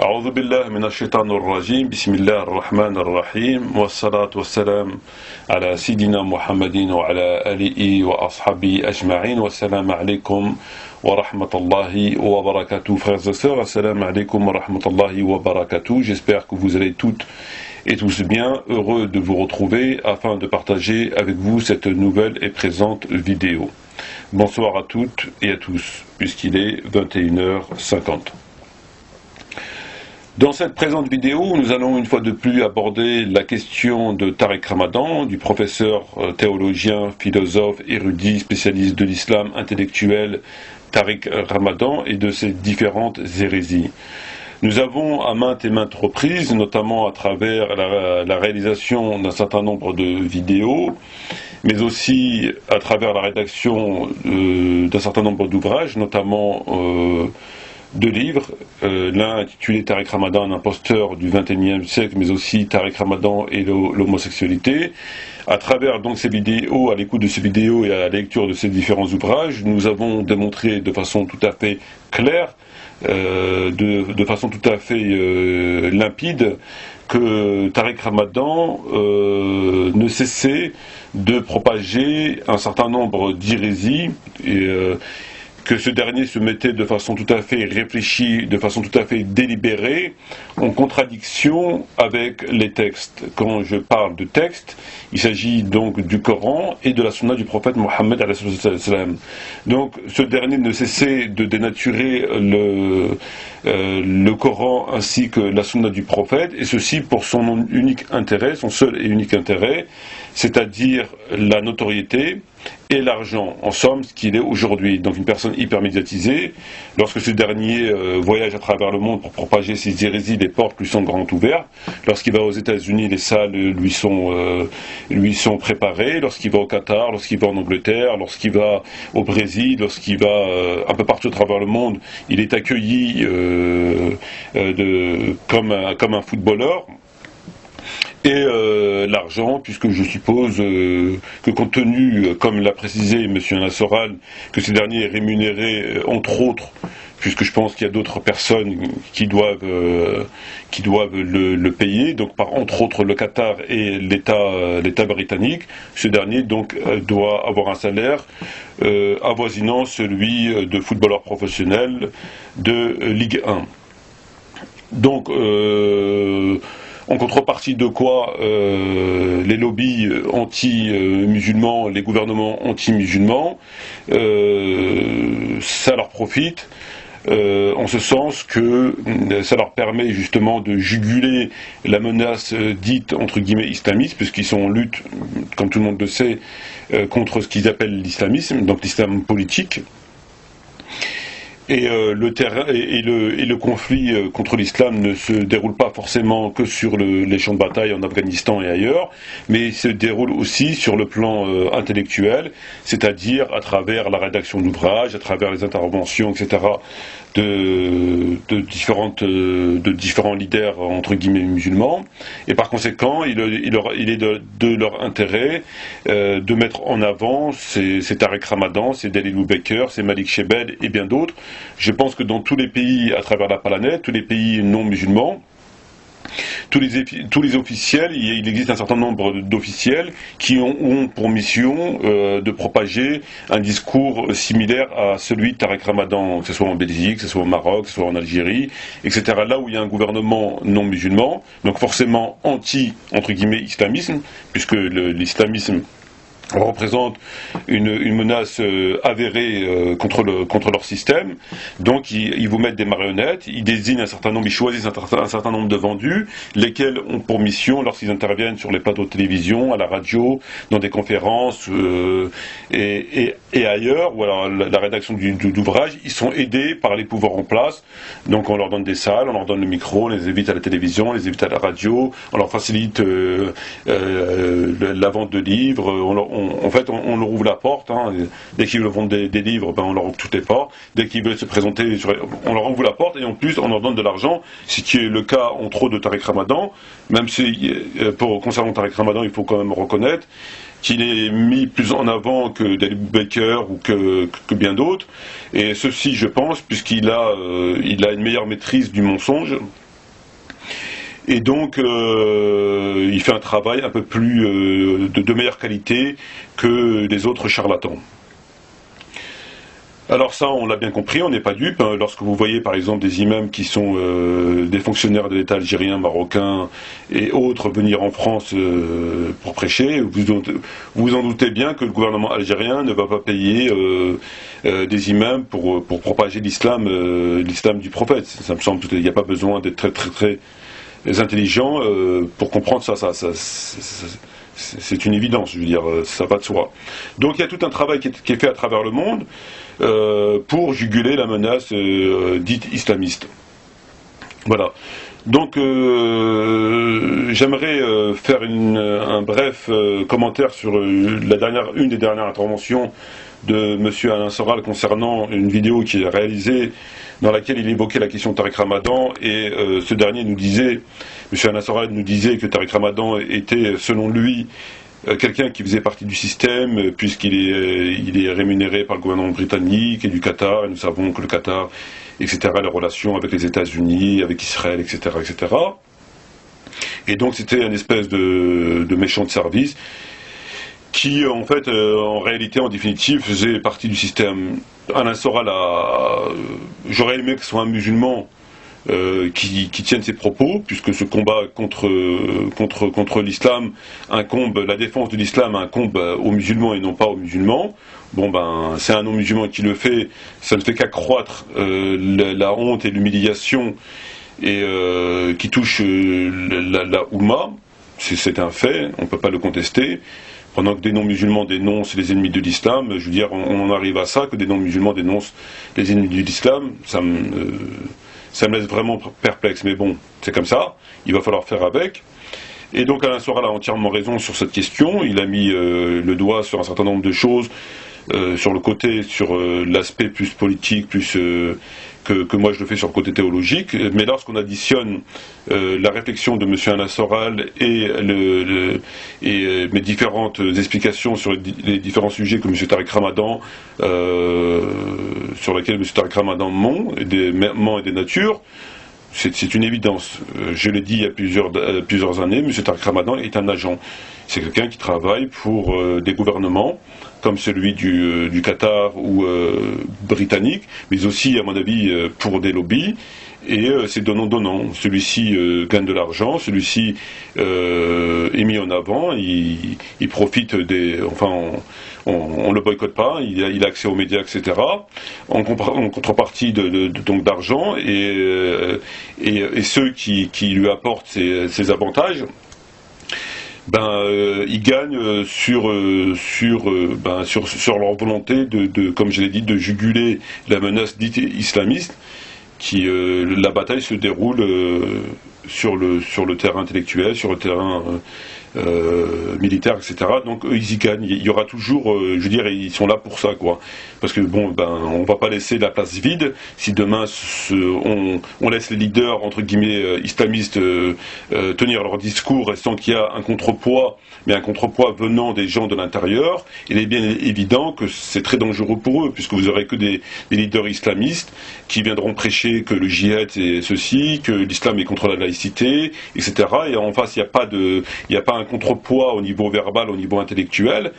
أعوذ بالله من الشيطان الرجيم بسم الله الرحمن الرحيم والصلاة والسلام على سيدنا محمد وعلى آله وأصحابه أجمعين والسلام عليكم ورحمة الله وبركاته. Frères et sœurs, assalamu alaikum wa rahmatullahi wa barakatuh. J'espère que vous allez toutes et tous bien, heureux de vous retrouver afin de partager avec vous cette nouvelle et présente vidéo. Bonsoir à toutes et à tous, puisqu'il est 21h50. Dans cette présente vidéo, nous allons une fois de plus aborder la question de Tariq Ramadan, du professeur théologien, philosophe, érudit, spécialiste de l'islam intellectuel Tariq Ramadan et de ses différentes hérésies. Nous avons à maintes et maintes reprises, notamment à travers la réalisation d'un certain nombre de vidéos, mais aussi à travers la rédaction d'un certain nombre d'ouvrages, notamment deux livres, l'un intitulé Tariq Ramadan, un imposteur du XXIe siècle, mais aussi Tariq Ramadan et l'homosexualité. À travers donc ces vidéos, à l'écoute de ces vidéos et à la lecture de ces différents ouvrages, nous avons démontré de façon tout à fait claire, de façon tout à fait limpide, que Tariq Ramadan ne cessait de propager un certain nombre d'hérésies et que ce dernier se mettait de façon tout à fait réfléchie, de façon tout à fait délibérée, en contradiction avec les textes. Quand je parle de texte, il s'agit donc du Coran et de la Sunna du prophète Mohammed alayhi salam. Donc ce dernier ne cessait de dénaturer le Coran ainsi que la Sunna du prophète, et ceci pour son unique intérêt, son seul et unique intérêt, c'est-à-dire la notoriété et l'argent, en somme, ce qu'il est aujourd'hui. Donc une personne hyper médiatisée, lorsque ce dernier voyage à travers le monde pour propager ses hérésies, les portes lui sont grandes ouvertes. Lorsqu'il va aux États-Unis, les salles lui sont préparées. Lorsqu'il va au Qatar, lorsqu'il va en Angleterre, lorsqu'il va au Brésil, lorsqu'il va un peu partout à travers le monde, il est accueilli comme un footballeur. Et l'argent, puisque je suppose que compte tenu, comme l'a précisé M. Nassoral, que ces derniers est rémunéré, entre autres, puisque je pense qu'il y a d'autres personnes qui doivent le payer, donc par entre autres le Qatar et l'État britannique, ce dernier donc doit avoir un salaire avoisinant celui de footballeur professionnel de Ligue 1. Donc en contrepartie de quoi les lobbies anti-musulmans, les gouvernements anti-musulmans, ça leur profite, en ce sens que ça leur permet justement de juguler la menace dite entre guillemets islamiste, puisqu'ils sont en lutte, comme tout le monde le sait, contre ce qu'ils appellent l'islamisme, donc l'islam politique. Et le conflit contre l'islam ne se déroule pas forcément que sur les champs de bataille en Afghanistan et ailleurs, mais il se déroule aussi sur le plan intellectuel, c'est-à-dire à travers la rédaction d'ouvrages, à travers les interventions, etc., de différents leaders entre guillemets musulmans, et par conséquent il est de leur intérêt de mettre en avant ces Tariq Ramadan, ces Dalilou Baker, ces Malik Shebel et bien d'autres. Je pense que dans tous les pays à travers la planète, tous les pays non musulmans, tous les officiels, il existe un certain nombre d'officiels qui ont pour mission de propager un discours similaire à celui de Tariq Ramadan, que ce soit en Belgique, que ce soit au Maroc, que ce soit en Algérie, etc. Là où il y a un gouvernement non musulman, donc forcément entre guillemets, islamisme, puisque l'islamisme représente une menace avérée contre leur système. Donc ils vous mettent des marionnettes, ils désignent un certain nombre, ils choisissent un certain nombre de vendus, lesquels ont pour mission, lorsqu'ils interviennent sur les plateaux de télévision, à la radio, dans des conférences et ailleurs, ou alors la rédaction d'ouvrages, ils sont aidés par les pouvoirs en place. Donc on leur donne des salles, on leur donne le micro, on les invite à la télévision, on les invite à la radio, on leur facilite la vente de livres, on leur ouvre la porte, hein. Dès qu'ils veulent vendre des livres, on leur ouvre toutes les portes. Dès qu'ils veulent se présenter, on leur ouvre la porte, et en plus on leur donne de l'argent, ce qui est le cas entre autres de Tariq Ramadan, même si concernant Tariq Ramadan, il faut quand même reconnaître qu'il est mis plus en avant que Dalilou Baker ou que bien d'autres, et ceci je pense puisqu'il a une meilleure maîtrise du mensonge, Et donc, il fait un travail un peu plus de meilleure qualité que les autres charlatans. Alors ça, on l'a bien compris, on n'est pas dupe. Lorsque vous voyez par exemple des imams qui sont des fonctionnaires de l'État algérien, marocain et autres venir en France pour prêcher, vous en doutez bien que le gouvernement algérien ne va pas payer des imams pour propager l'islam du prophète. Ça me semble, il n'y a pas besoin d'être très intelligent pour comprendre ça. C'est une évidence, je veux dire, ça va de soi. Donc il y a tout un travail qui est fait à travers le monde pour juguler la menace dite islamiste. Voilà. Donc j'aimerais faire un bref commentaire sur une des dernières interventions de M. Alain Soral concernant une vidéo qu'il a réalisée dans laquelle il évoquait la question de Tariq Ramadan, et ce dernier nous disait, M. Alain Soral nous disait que Tariq Ramadan était, selon lui, quelqu'un qui faisait partie du système, puisqu'il est rémunéré par le gouvernement britannique et du Qatar, et nous savons que le Qatar, etc., les relations avec les États-Unis, avec Israël, etc., etc. Et donc c'était une espèce de méchant de service qui, en fait, en réalité, en définitive, faisait partie du système. Alain Soral j'aurais aimé que ce soit un musulman qui tienne ses propos, puisque ce combat contre l'islam incombe, la défense de l'islam incombe aux musulmans et non pas aux musulmans. Bon ben, c'est un non-musulman qui le fait, ça ne fait qu'accroître la honte et l'humiliation et qui touche la Oumma. C'est un fait, on ne peut pas le contester. Pendant que des non-musulmans dénoncent les ennemis de l'islam, je veux dire, on en arrive à ça, que des non-musulmans dénoncent les ennemis de l'islam, ça me laisse vraiment perplexe, mais bon, c'est comme ça, il va falloir faire avec. Et donc Alain Soral a entièrement raison sur cette question, il a mis le doigt sur un certain nombre de choses, sur le côté, sur l'aspect plus politique, plus que moi je le fais sur le côté théologique, mais lorsqu'on additionne la réflexion de M. Alain Soral et mes différentes explications sur les différents sujets que M. Tariq Ramadan, sur lesquels M. Tariq Ramadan ment et des natures, c'est une évidence. Je l'ai dit il y a plusieurs années, M. Tariq Ramadan est un agent. C'est quelqu'un qui travaille pour des gouvernements, comme celui du Qatar ou britannique, mais aussi, à mon avis, pour des lobbies. Et c'est donnant-donnant. Celui-ci gagne de l'argent, celui-ci est mis en avant, il profite des... Enfin, on ne le boycotte pas, il a accès aux médias, etc. En contrepartie donc d'argent, et ceux qui lui apportent ces avantages, ils gagnent sur leur volonté comme je l'ai dit, de juguler la menace dite islamiste, la bataille se déroule sur le terrain intellectuel, sur le terrain militaire, etc. Donc eux, ils y gagnent. Il y aura toujours, je veux dire, ils sont là pour ça, quoi. Parce que bon, on va pas laisser la place vide. Si demain on laisse les leaders entre guillemets islamistes tenir leur discours, et sans qu'il y a un contrepoids, mais un contrepoids venant des gens de l'intérieur, il est bien évident que c'est très dangereux pour eux, puisque vous aurez que des leaders islamistes qui viendront prêcher que le djihad est ceci, que l'islam est contre la laïcité, etc. Et en face, il n'y a pas un contrepoids au niveau verbal, au niveau intellectuel.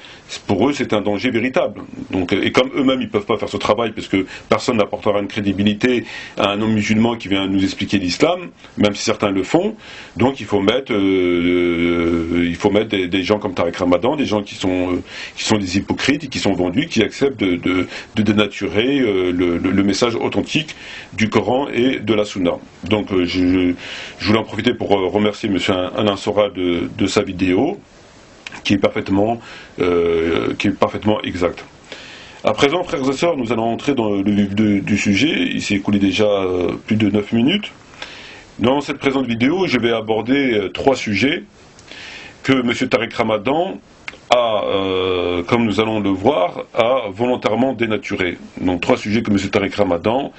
Pour eux, c'est un danger véritable. Donc, et comme eux-mêmes, ils ne peuvent pas faire ce travail, parce que personne n'apportera une crédibilité à un homme musulman qui vient nous expliquer l'islam, même si certains le font. Donc, il faut mettre des gens comme Tariq Ramadan, des gens qui sont des hypocrites et qui sont vendus, qui acceptent de dénaturer le message authentique du Coran et de la Sunna. Donc je voulais en profiter pour remercier M. Alain Soral de sa vidéo, qui est parfaitement exacte. À présent, frères et sœurs, nous allons entrer dans le vif du sujet. Il s'est écoulé déjà plus de 9 minutes. Dans cette présente vidéo, je vais aborder 3 sujets que M. Tariq Ramadan comme nous allons le voir, a volontairement dénaturé. Donc 3 sujets que M. Tariq Ramadan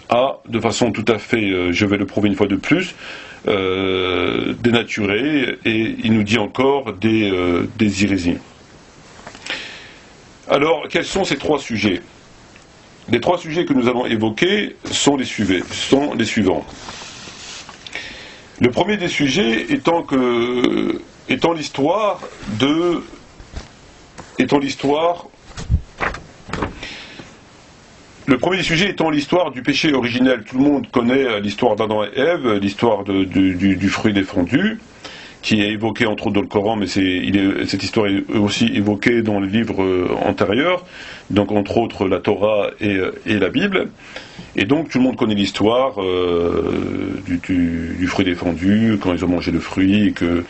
a, de façon tout à fait, je vais le prouver une fois de plus, dénaturé, et il nous dit encore des hérésies. Alors, quels sont ces 3 sujets? Les 3 sujets que nous allons évoquer sont les suivants. Le premier des sujets étant l'histoire Le premier sujet étant l'histoire du péché originel. Tout le monde connaît l'histoire d'Adam et Ève, l'histoire du fruit défendu, qui est évoquée entre autres dans le Coran, mais cette histoire est aussi évoquée dans les livres antérieurs, donc entre autres la Torah et la Bible. Et donc tout le monde connaît l'histoire du fruit défendu, quand ils ont mangé le fruit, et que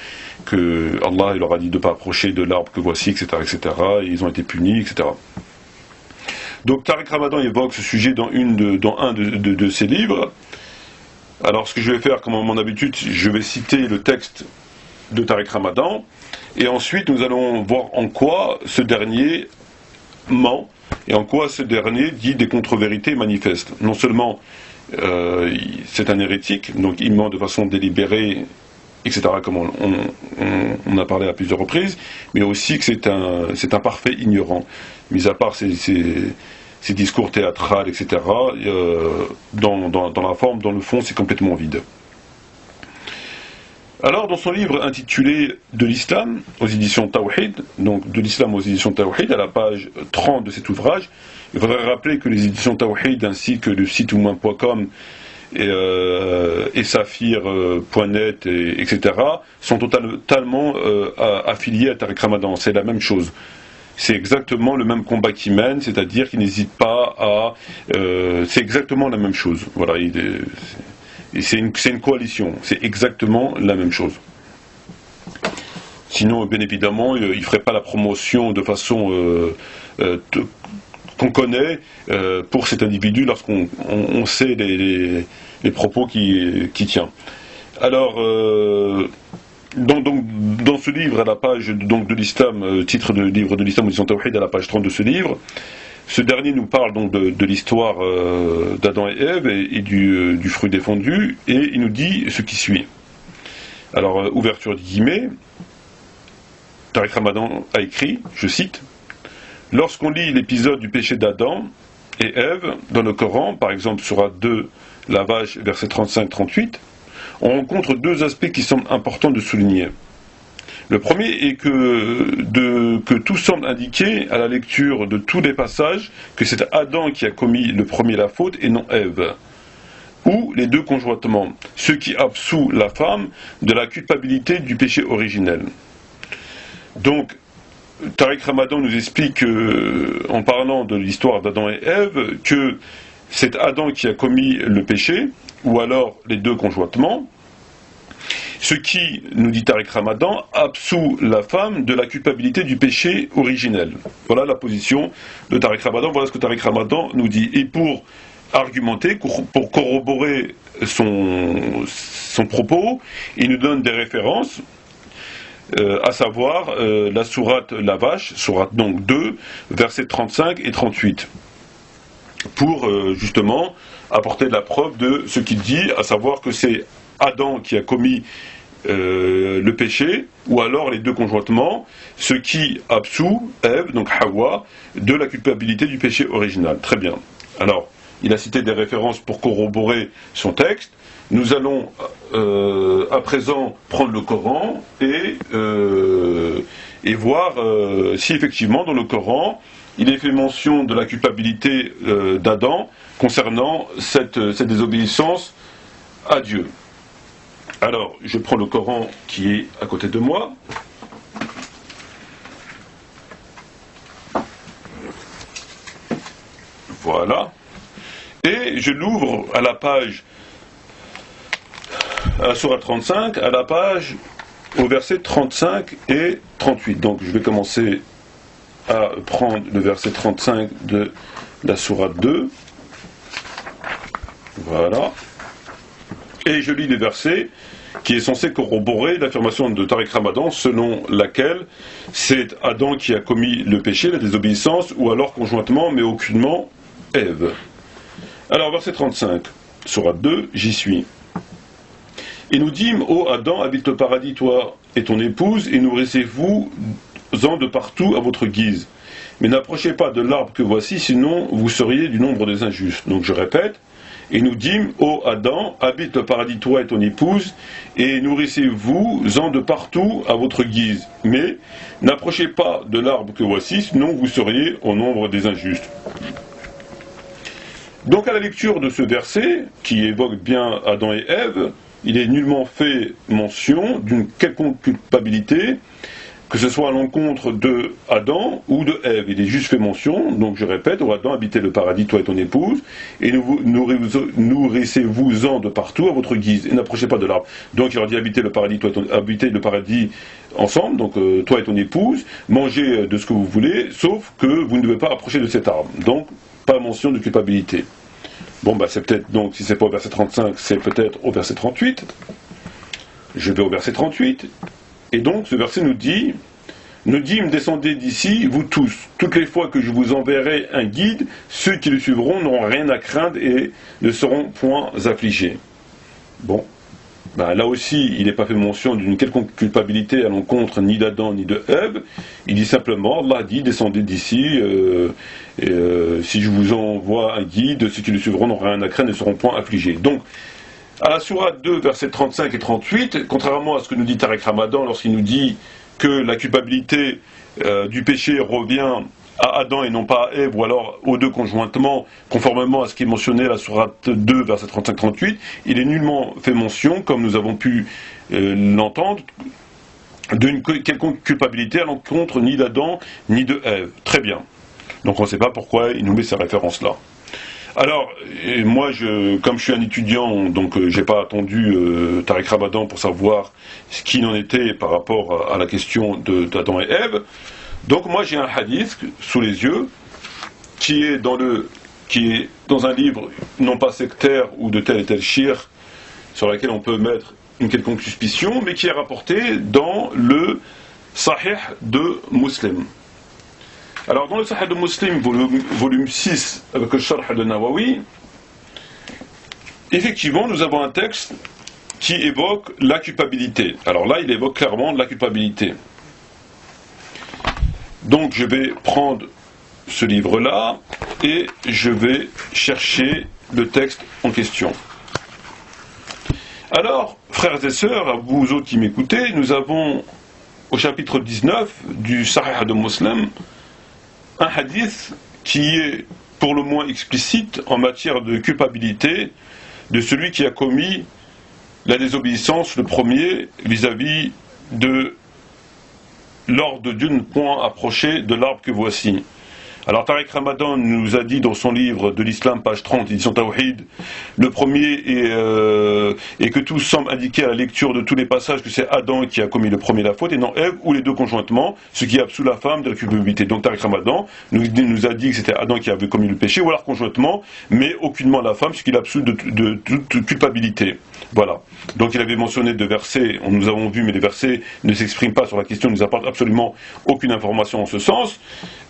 Allah leur a dit de ne pas approcher de l'arbre que voici, etc., etc., et ils ont été punis, etc. Donc Tariq Ramadan évoque ce sujet dans un de ses livres. Alors ce que je vais faire, comme à mon habitude, je vais citer le texte de Tariq Ramadan, et ensuite nous allons voir en quoi ce dernier ment, et en quoi ce dernier dit des contre-vérités manifestes. Non seulement c'est un hérétique, donc il ment de façon délibérée, etc., comme on a parlé à plusieurs reprises, mais aussi que c'est un parfait ignorant. Mis à part ces discours théâtrales, etc., dans la forme, dans le fond, c'est complètement vide. Alors, dans son livre intitulé « De l'islam aux éditions Tawhid », donc « De l'islam aux éditions Tawhid », à la page 30 de cet ouvrage, il faudrait rappeler que les éditions Tawhid ainsi que le site oumoin.com et Saphir.net, etc., sont totalement affiliés à Tariq Ramadan. C'est la même chose. C'est exactement le même combat qu'il mène, c'est-à-dire qu'il n'hésite pas à... c'est exactement la même chose. Voilà, c'est une coalition, c'est exactement la même chose. Sinon, bien évidemment, il ne ferait pas la promotion de façon qu'on connaît pour cet individu lorsqu'on sait les propos qu'il tient. Alors... dans ce livre, à la page de l'islam, titre de livre de l'islam, édition Tawhid, à la page 30 de ce livre, ce dernier nous parle donc de l'histoire d'Adam et Ève et du fruit défendu, et il nous dit ce qui suit. Alors, ouverture des guillemets, Tariq Ramadan a écrit, je cite, « Lorsqu'on lit l'épisode du péché d'Adam et Ève dans le Coran, par exemple Sourate 2, Lavage, versets 35-38, on rencontre deux aspects qui semblent importants de souligner. Le premier est que tout semble indiquer à la lecture de tous les passages que c'est Adam qui a commis le premier la faute et non Ève, ou les deux conjointement, ce qui absout la femme de la culpabilité du péché originel. Donc, Tariq Ramadan nous explique, en parlant de l'histoire d'Adam et Ève, que c'est Adam qui a commis le péché, ou alors les deux conjointement, ce qui, nous dit Tariq Ramadan, absout la femme de la culpabilité du péché originel. Voilà la position de Tariq Ramadan, voilà ce que Tariq Ramadan nous dit. Et pour argumenter, pour corroborer son propos, il nous donne des références, à savoir la sourate La Vache, sourate donc 2, versets 35 et 38, pour justement apporter de la preuve de ce qu'il dit, à savoir que c'est Adam qui a commis le péché, ou alors les deux conjointement, ce qui absout Ève, donc Hawa, de la culpabilité du péché original. Très bien. Alors, il a cité des références pour corroborer son texte. Nous allons à présent prendre le Coran et voir si effectivement dans le Coran il est fait mention de la culpabilité d'Adam concernant cette désobéissance à Dieu. Alors, je prends le Coran qui est à côté de moi. Voilà. Et je l'ouvre à la page, à la sourate 35, à la page, au verset 35 et 38. Donc, je vais commencer à prendre le verset 35 de la sourate 2. Voilà. Et je lis les versets qui est censé corroborer l'affirmation de Tariq Ramadan selon laquelle c'est Adam qui a commis le péché, la désobéissance, ou alors conjointement, mais aucunement Ève. Alors, verset 35, sourate 2, j'y suis. Et nous dîmes, ô Adam, habite le paradis, toi et ton épouse, et nourrissez-vous-en de partout à votre guise. Mais n'approchez pas de l'arbre que voici, sinon vous seriez du nombre des injustes. Donc je répète, et nous dîmes, ô Adam, habite le paradis toi et ton épouse, et nourrissez-vous-en de partout à votre guise. Mais n'approchez pas de l'arbre que voici, sinon vous seriez au nombre des injustes. Donc à la lecture de ce verset, qui évoque bien Adam et Ève, il est nullement fait mention d'une quelconque culpabilité, que ce soit à l'encontre de Adam ou de Ève. Il est juste fait mention, donc je répète, ô Adam, habitez le paradis, toi et ton épouse, et nourrissez-vous-en de partout à votre guise, et n'approchez pas de l'arbre. Donc il leur dit, habitez le paradis, habitez le paradis ensemble, donc toi et ton épouse, mangez de ce que vous voulez, sauf que vous ne devez pas approcher de cet arbre. Donc, pas mention de culpabilité. Bon, bah c'est peut-être, donc, si c'est pas au verset 35, c'est peut-être au verset 38. Je vais au verset 38. Et donc, ce verset nous dit, nous dîmes, descendez d'ici, vous tous. Toutes les fois que je vous enverrai un guide, ceux qui le suivront n'auront rien à craindre et ne seront point affligés. Bon. Ben, là aussi, il n'est pas fait mention d'une quelconque culpabilité à l'encontre ni d'Adam ni de Ève. Il dit simplement, Allah dit, descendez d'ici, si je vous envoie un guide, ceux qui le suivront n'auront rien à craindre et ne seront point affligés. Donc, à la sourate 2, versets 35 et 38, contrairement à ce que nous dit Tariq Ramadan lorsqu'il nous dit que la culpabilité du péché revient à Adam et non pas à Ève, ou alors aux deux conjointement, conformément à ce qui est mentionné à la sourate 2, verset 35-38, il est nullement fait mention, comme nous avons pu l'entendre, d'une quelconque culpabilité à l'encontre ni d'Adam ni de Ève. Très bien. Donc on ne sait pas pourquoi il nous met ces références-là. Alors, moi, comme je suis un étudiant, donc j'ai pas attendu Tariq Ramadan pour savoir ce qu'il en était par rapport à la question d'Adam et Ève. Donc moi j'ai un hadith sous les yeux qui est dans un livre non pas sectaire ou de tel et tel shir sur lequel on peut mettre une quelconque suspicion, mais qui est rapporté dans le Sahih de Muslim. Alors dans le Sahih de Muslim, volume 6, avec le Sharh de Nawawi, effectivement nous avons un texte qui évoque la culpabilité. Alors là il évoque clairement la culpabilité. Donc je vais prendre ce livre-là et je vais chercher le texte en question. Alors, frères et sœurs, vous autres qui m'écoutez, nous avons au chapitre 19 du Sahih de Muslim un hadith qui est pour le moins explicite en matière de culpabilité de celui qui a commis la désobéissance, le premier, vis-à-vis de l'ordre de Dieu ne point approcher de l'arbre que voici. Alors Tariq Ramadan nous a dit dans son livre de l'Islam, page 30, édition Tawhid, le premier est que tout semble indiquer à la lecture de tous les passages que c'est Adam qui a commis le premier la faute et non Ève ou les deux conjointement, ce qui absout la femme de la culpabilité. Donc Tariq Ramadan nous a dit que c'était Adam qui avait commis le péché ou alors conjointement, mais aucunement la femme, ce qui l'absout de toute culpabilité. Voilà. Donc il avait mentionné deux versets, nous avons vu, mais les versets ne s'expriment pas sur la question, ne nous apportent absolument aucune information en ce sens.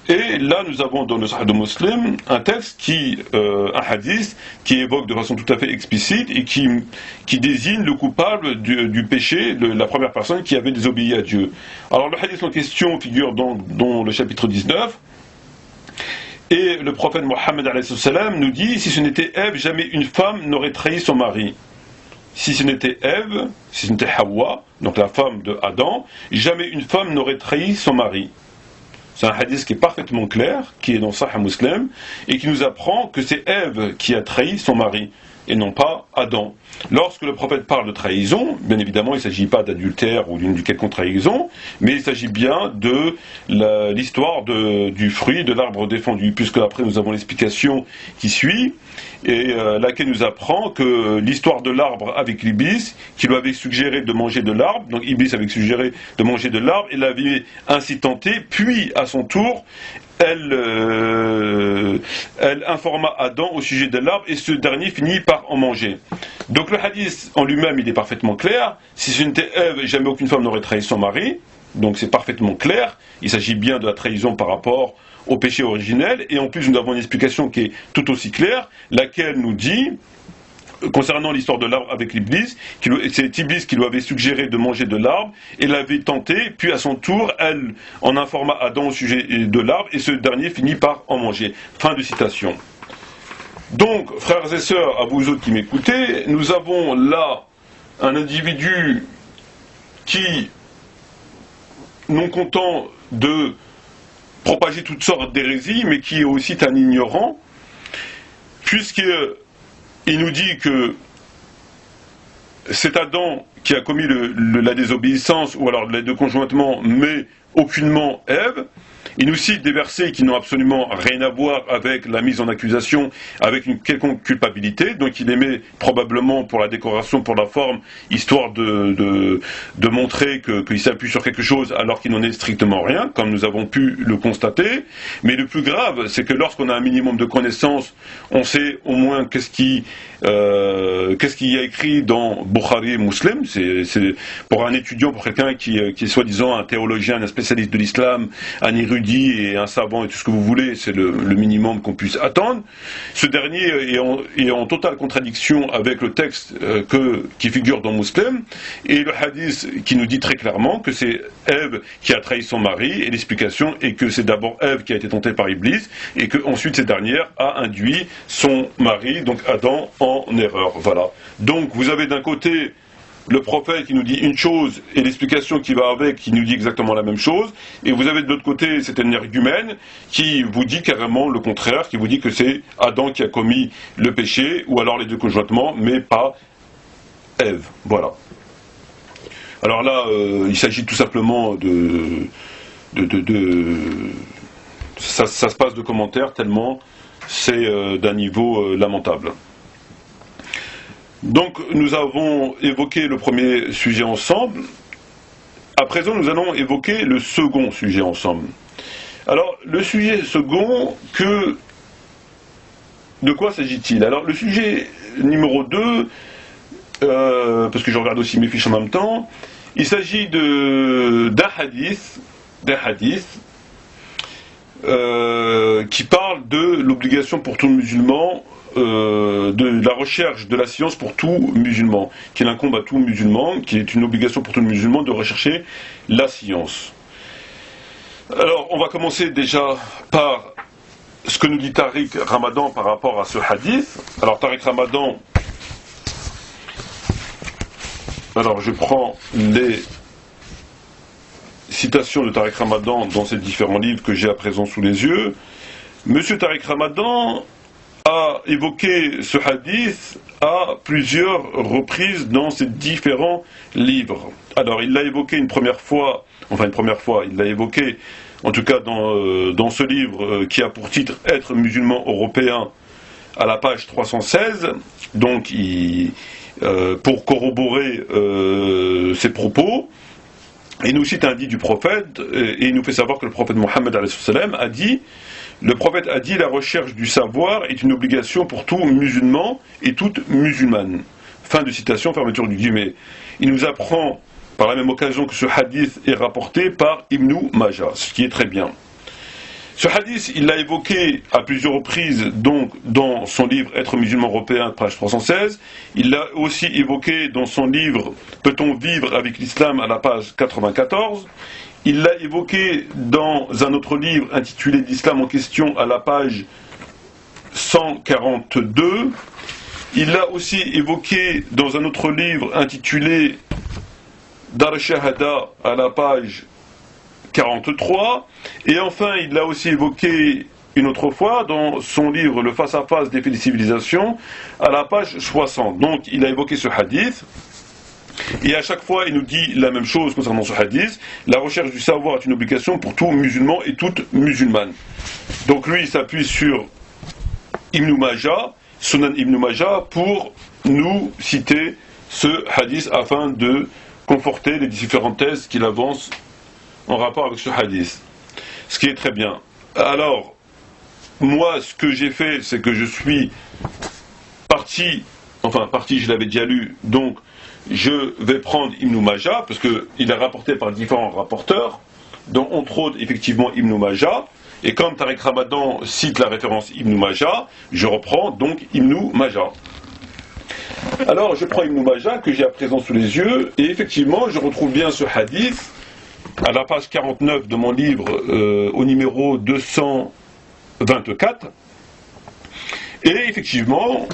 Et là, nous avons dans le Sahih de Muslim un texte un hadith, qui évoque de façon tout à fait explicite et qui désigne le coupable du péché, la première personne qui avait désobéi à Dieu. Alors le hadith en question figure dans le chapitre 19. Et le prophète Mohammed nous dit, si ce n'était Ève, jamais une femme n'aurait trahi son mari. Si ce n'était Ève, si ce n'était Hawa, donc la femme de Adam, jamais une femme n'aurait trahi son mari. C'est un hadith qui est parfaitement clair, qui est dans Sahih Muslim, et qui nous apprend que c'est Ève qui a trahi son mari, et non pas Adam. Lorsque le prophète parle de trahison, bien évidemment il ne s'agit pas d'adultère ou d'une quelconque trahison, mais il s'agit bien de l'histoire du fruit de l'arbre défendu, puisque après nous avons l'explication qui suit, et laquelle nous apprend que l'histoire de l'arbre avec l'Iblis, qui lui avait suggéré de manger de l'arbre, donc Iblis avait suggéré de manger de l'arbre, et l'avait ainsi tenté, puis à son tour, elle informa Adam au sujet de l'arbre, et ce dernier finit par en manger. Donc le hadith en lui-même, il est parfaitement clair. Si ce n'était Ève, jamais aucune femme n'aurait trahi son mari. Donc c'est parfaitement clair. Il s'agit bien de la trahison par rapport au péché originel. Et en plus, nous avons une explication qui est tout aussi claire, laquelle nous dit, concernant l'histoire de l'arbre avec l'Iblis, c'est Iblis qui lui avait suggéré de manger de l'arbre, et l'avait tenté, puis à son tour, elle en informa Adam au sujet de l'arbre, et ce dernier finit par en manger. Fin de citation. Donc, frères et sœurs, à vous autres qui m'écoutez, nous avons là un individu qui, non content de propager toutes sortes d'hérésies, mais qui est aussi un ignorant, puisqu'il nous dit que c'est Adam qui a commis la désobéissance, ou alors les deux conjointement, mais aucunement Ève. Il nous cite des versets qui n'ont absolument rien à voir avec la mise en accusation, avec une quelconque culpabilité, donc il les met probablement pour la décoration, pour la forme, histoire de montrer qu'il s'appuie sur quelque chose alors qu'il n'en est strictement rien, comme nous avons pu le constater. Mais le plus grave, c'est que lorsqu'on a un minimum de connaissances, on sait au moins qu'est-ce qu'il y a écrit dans Bukhari et Muslim. C'est pour un étudiant, pour quelqu'un qui est soi-disant un théologien, un spécialiste de l'islam, un érudit et un savant et tout ce que vous voulez, c'est le minimum qu'on puisse attendre. Ce dernier est en totale contradiction avec le texte qui figure dans Muslim, et le hadith qui nous dit très clairement que c'est Ève qui a trahi son mari, et l'explication est que c'est d'abord Ève qui a été tentée par Iblis, et que ensuite cette dernière a induit son mari, donc Adam, en erreur. Voilà. Donc vous avez d'un côté le prophète qui nous dit une chose et l'explication qui va avec qui nous dit exactement la même chose, et vous avez de l'autre côté cette énergumène qui vous dit carrément le contraire, qui vous dit que c'est Adam qui a commis le péché, ou alors les deux conjointement, mais pas Ève. Voilà. Alors là, il s'agit tout simplement ça se passe de commentaires tellement c'est d'un niveau lamentable. Donc nous avons évoqué le premier sujet ensemble. À présent, nous allons évoquer le second sujet ensemble. Alors, le sujet second, de quoi s'agit-il? Alors, le sujet numéro 2, parce que je regarde aussi mes fiches en même temps, il s'agit d'un hadith qui parle de l'obligation pour tout musulman de la recherche de la science pour tout musulman, qui incombe à tout musulman, qui est une obligation pour tout musulman de rechercher la science. Alors, on va commencer déjà par ce que nous dit Tariq Ramadan par rapport à ce hadith. Alors, Tariq Ramadan, alors je prends les citations de Tariq Ramadan dans ces différents livres que j'ai à présent sous les yeux. Monsieur Tariq Ramadan a évoqué ce hadith à plusieurs reprises dans ses différents livres. Alors, il l'a évoqué une première fois, il l'a évoqué, en tout cas dans ce livre qui a pour titre « Être musulman européen » à la page 316, donc pour corroborer ses propos. Il nous cite un dit du prophète, et il nous fait savoir que le prophète Mohammed a dit, le prophète a dit, la recherche du savoir est une obligation pour tout musulman et toute musulmane. Fin de citation, fermeture du guillemet. Il nous apprend par la même occasion que ce hadith est rapporté par Ibn Majah, ce qui est très bien. Ce hadith, il l'a évoqué à plusieurs reprises donc dans son livre Être musulman européen, page 316. Il l'a aussi évoqué dans son livre Peut-on vivre avec l'islam à la page 94. Il l'a évoqué dans un autre livre intitulé L'islam en question à la page 142. Il l'a aussi évoqué dans un autre livre intitulé Dar Shahada à la page 43, et enfin il l'a aussi évoqué une autre fois dans son livre Le face-à-face des faits des civilisations à la page 60. Donc il a évoqué ce hadith, et à chaque fois il nous dit la même chose concernant ce hadith: la recherche du savoir est une obligation pour tout musulman et toute musulmane. Donc lui il s'appuie sur Ibn Majah, Sunan Ibn Majah, pour nous citer ce hadith afin de conforter les différentes thèses qu'il avance en rapport avec ce hadith, ce qui est très bien. Alors, moi, ce que j'ai fait, c'est que je suis parti, je l'avais déjà lu, donc je vais prendre Ibn Majah, parce qu'il est rapporté par différents rapporteurs, dont entre autres, effectivement, Ibn Majah, et comme Tariq Ramadan cite la référence Ibn Majah, je reprends donc Ibn Majah. Alors, je prends Ibn Majah, que j'ai à présent sous les yeux, et effectivement, je retrouve bien ce hadith à la page 49 de mon livre, au numéro 224, Et effectivement,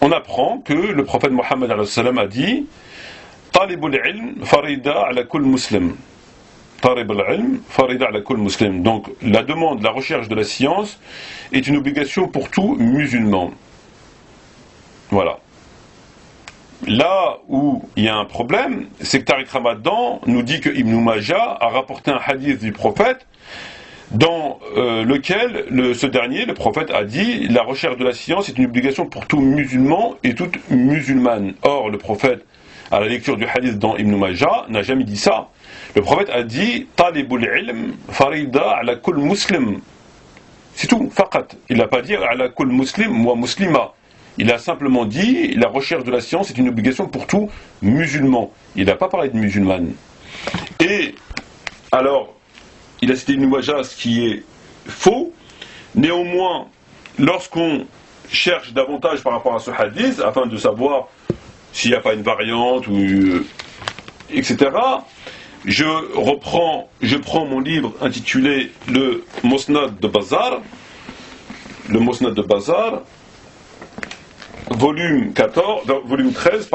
on apprend que le prophète Mohammed a dit Talibul ilm farida ala kull muslim. Talibul ilm farida ala kull muslim. Donc la demande, la recherche de la science est une obligation pour tout musulman. Voilà. Là où il y a un problème, c'est que Tariq Ramadan nous dit que Ibn Majah a rapporté un hadith du prophète dans lequel ce dernier, le prophète, a dit la recherche de la science est une obligation pour tout musulman et toute musulmane. Or, le prophète, à la lecture du hadith dans Ibn Majah, n'a jamais dit ça. Le prophète a dit Talibul ilm farida ala kull muslim. C'est tout, faqat. Il n'a pas dit ala kull muslim wa muslima. Il a simplement dit la recherche de la science est une obligation pour tout musulman. Il n'a pas parlé de musulmane. Et alors, il a cité Ibn Majah, ce qui est faux. Néanmoins, lorsqu'on cherche davantage par rapport à ce hadith, afin de savoir s'il n'y a pas une variante, etc., je prends mon livre intitulé Le Musnad de Bazar, volume 13,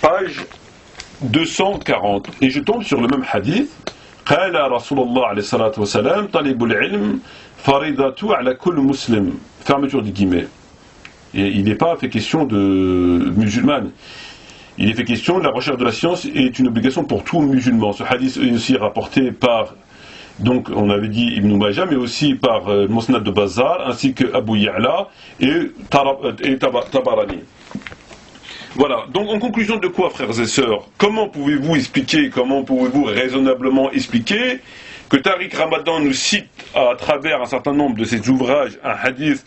page 240. Et je tombe sur le même hadith. قال رسول الله عليه الصلاة والسلام طالب العلم فريضة على كل مسلم. Fermeture des guillemets. Et il n'est pas fait question de musulmane. Il est fait question de la recherche de la science est une obligation pour tout musulman. Ce hadith est aussi rapporté par, donc on avait dit Ibn Majah, mais aussi par Musnad de Bazar, ainsi que Abu Ya'la et Tabarani. Voilà, donc en conclusion de quoi, frères et sœurs, comment pouvez-vous raisonnablement expliquer que Tariq Ramadan nous cite à travers un certain nombre de ses ouvrages un hadith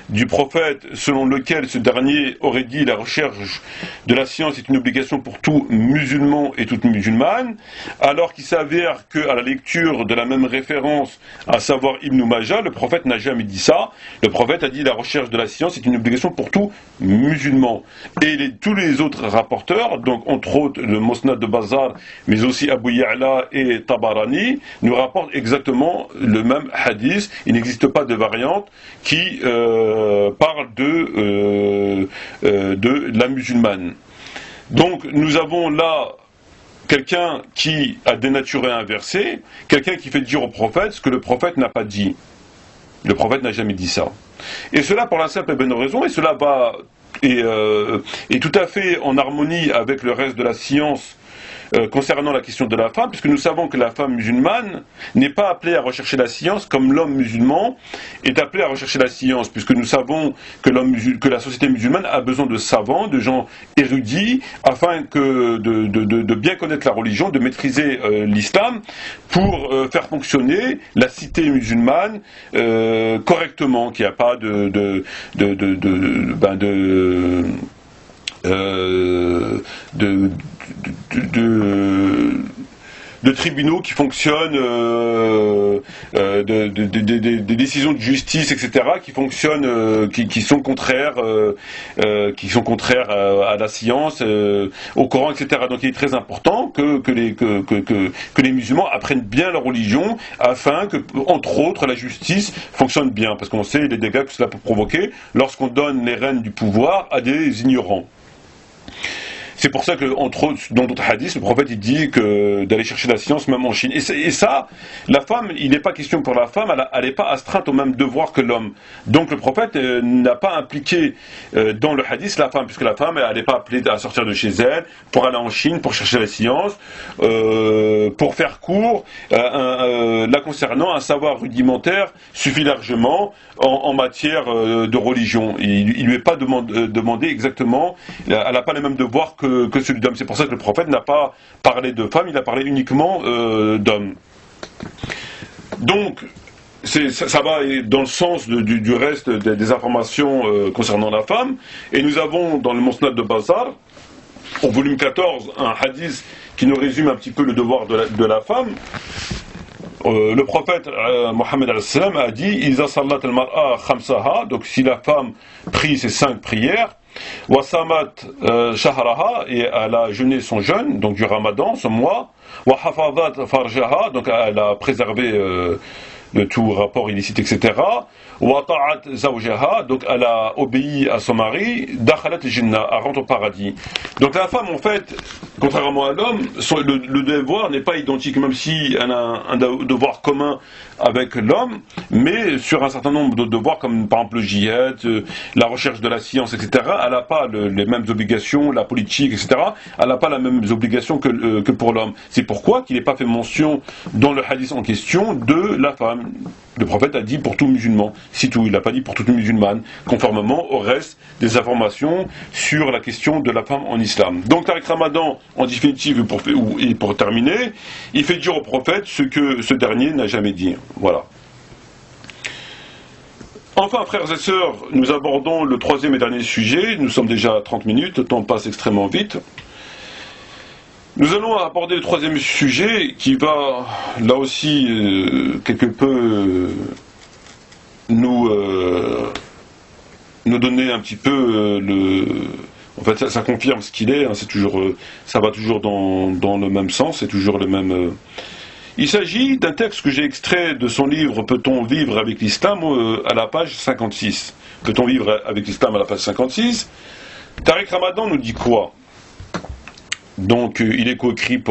du prophète selon lequel ce dernier aurait dit la recherche de la science est une obligation pour tout musulman et toute musulmane, alors qu'il s'avère qu'à la lecture de la même référence, à savoir Ibn Majah, le prophète n'a jamais dit ça. Le prophète a dit la recherche de la science est une obligation pour tout musulman. Et tous les autres rapporteurs, donc entre autres le Musnad de Bazar, mais aussi Abu Ya'la et Tabarani, nous rapportent exactement le même hadith. Il n'existe pas de variante qui parle de la musulmane. Donc nous avons là quelqu'un qui a dénaturé un verset, quelqu'un qui fait dire au prophète ce que le prophète n'a pas dit. Le prophète n'a jamais dit ça. Et cela pour la simple et bonne raison, et cela est tout à fait en harmonie avec le reste de la science concernant la question de la femme, puisque nous savons que la femme musulmane n'est pas appelée à rechercher la science comme l'homme musulman est appelé à rechercher la science, puisque nous savons que la société musulmane a besoin de savants, de gens érudits, afin de bien connaître la religion, de maîtriser l'islam, pour faire fonctionner la cité musulmane correctement, qu'il n'y a pas de tribunaux qui fonctionnent, des décisions de justice, etc., qui fonctionnent, qui sont contraires à la science, au Coran, etc. Donc il est très important que les musulmans apprennent bien leur religion, afin que, entre autres, la justice fonctionne bien, parce qu'on sait les dégâts que cela peut provoquer lorsqu'on donne les rênes du pouvoir à des ignorants. C'est pour ça que, entre autres, dans d'autres hadiths, le prophète il dit que d'aller chercher la science même en Chine. Et ça, la femme, il n'est pas question pour la femme, elle n'est pas astreinte au même devoir que l'homme. Donc le prophète n'a pas impliqué dans le hadith la femme, puisque la femme, elle n'est pas appelée à sortir de chez elle pour aller en Chine, pour chercher la science, pour faire court. Là concernant, un savoir rudimentaire suffit largement en matière de religion. Il lui est pas demandé exactement, elle n'a pas les mêmes devoirs que celui d'homme. C'est pour ça que le prophète n'a pas parlé de femmes, il a parlé uniquement d'hommes. Donc, ça va dans le sens du reste des informations concernant la femme. Et nous avons dans le Musnad de Bazar, au volume 14, un hadith qui nous résume un petit peu le devoir de la femme. Le prophète Mohammed a dit Iza sallat al-mar'a khamsaha, donc si la femme prie ses 5 prières, wa samat shahraha, et elle a jeûné son jeûne, donc du ramadan, ce mois, wa hafazat farjaha, donc elle a préservé de tout rapport illicite, etc. Wa ta'at zawjaha, donc elle a obéi à son mari, dakhalat al-jannah, elle rentre au paradis. Donc la femme, en fait, contrairement à l'homme, le devoir n'est pas identique, même si elle a un devoir commun avec l'homme, mais sur un certain nombre de devoirs, comme par exemple le djihad, la recherche de la science, etc., elle n'a pas les mêmes obligations, la politique, etc., elle n'a pas les mêmes obligations que pour l'homme. C'est pourquoi qu'il n'est pas fait mention dans le hadith en question de la femme. Le prophète a dit pour tout musulman, c'est tout, il n'a pas dit pour toute musulmane, conformément au reste des informations sur la question de la femme en islam. Donc Tariq Ramadan, en définitive, et pour terminer, il fait dire au prophète ce que ce dernier n'a jamais dit. Voilà. Enfin, frères et sœurs, nous abordons le troisième et dernier sujet. Nous sommes déjà à 30 minutes, le temps passe extrêmement vite. Nous allons aborder le troisième sujet qui va, là aussi, quelque peu nous donner un petit peu En fait, ça confirme ce qu'il est, hein, c'est toujours, ça va toujours dans le même sens, c'est toujours le même... Il s'agit d'un texte que j'ai extrait de son livre « Peut-on vivre avec l'islam » à la page 56. « Peut-on vivre avec l'islam » à la page 56. Tariq Ramadan nous dit quoi? Donc il est coécrit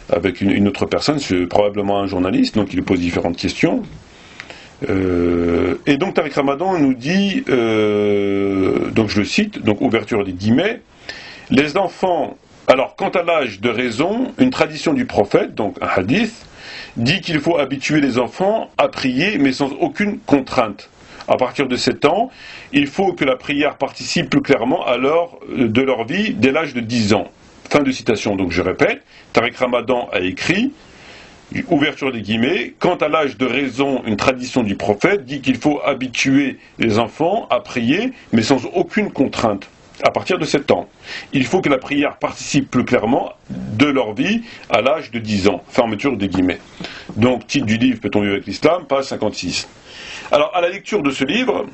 avec une autre personne, c'est probablement un journaliste, donc il lui pose différentes questions. Et donc Tariq Ramadan nous dit, donc je le cite, donc ouverture des guillemets, les enfants, alors quant à l'âge de raison, une tradition du prophète, donc un hadith, dit qu'il faut habituer les enfants à prier mais sans aucune contrainte. À partir de 7 ans, il faut que la prière participe plus clairement de leur vie dès l'âge de 10 ans. Fin de citation, donc je répète, Tariq Ramadan a écrit, ouverture des guillemets, quant à l'âge de raison, une tradition du prophète dit qu'il faut habituer les enfants à prier, mais sans aucune contrainte. À partir de 7 ans, il faut que la prière participe plus clairement de leur vie à l'âge de 10 ans. Fermeture des guillemets. Donc, titre du livre Peut-on vivre avec l'islam, page 56. Alors, à la lecture de ce livre,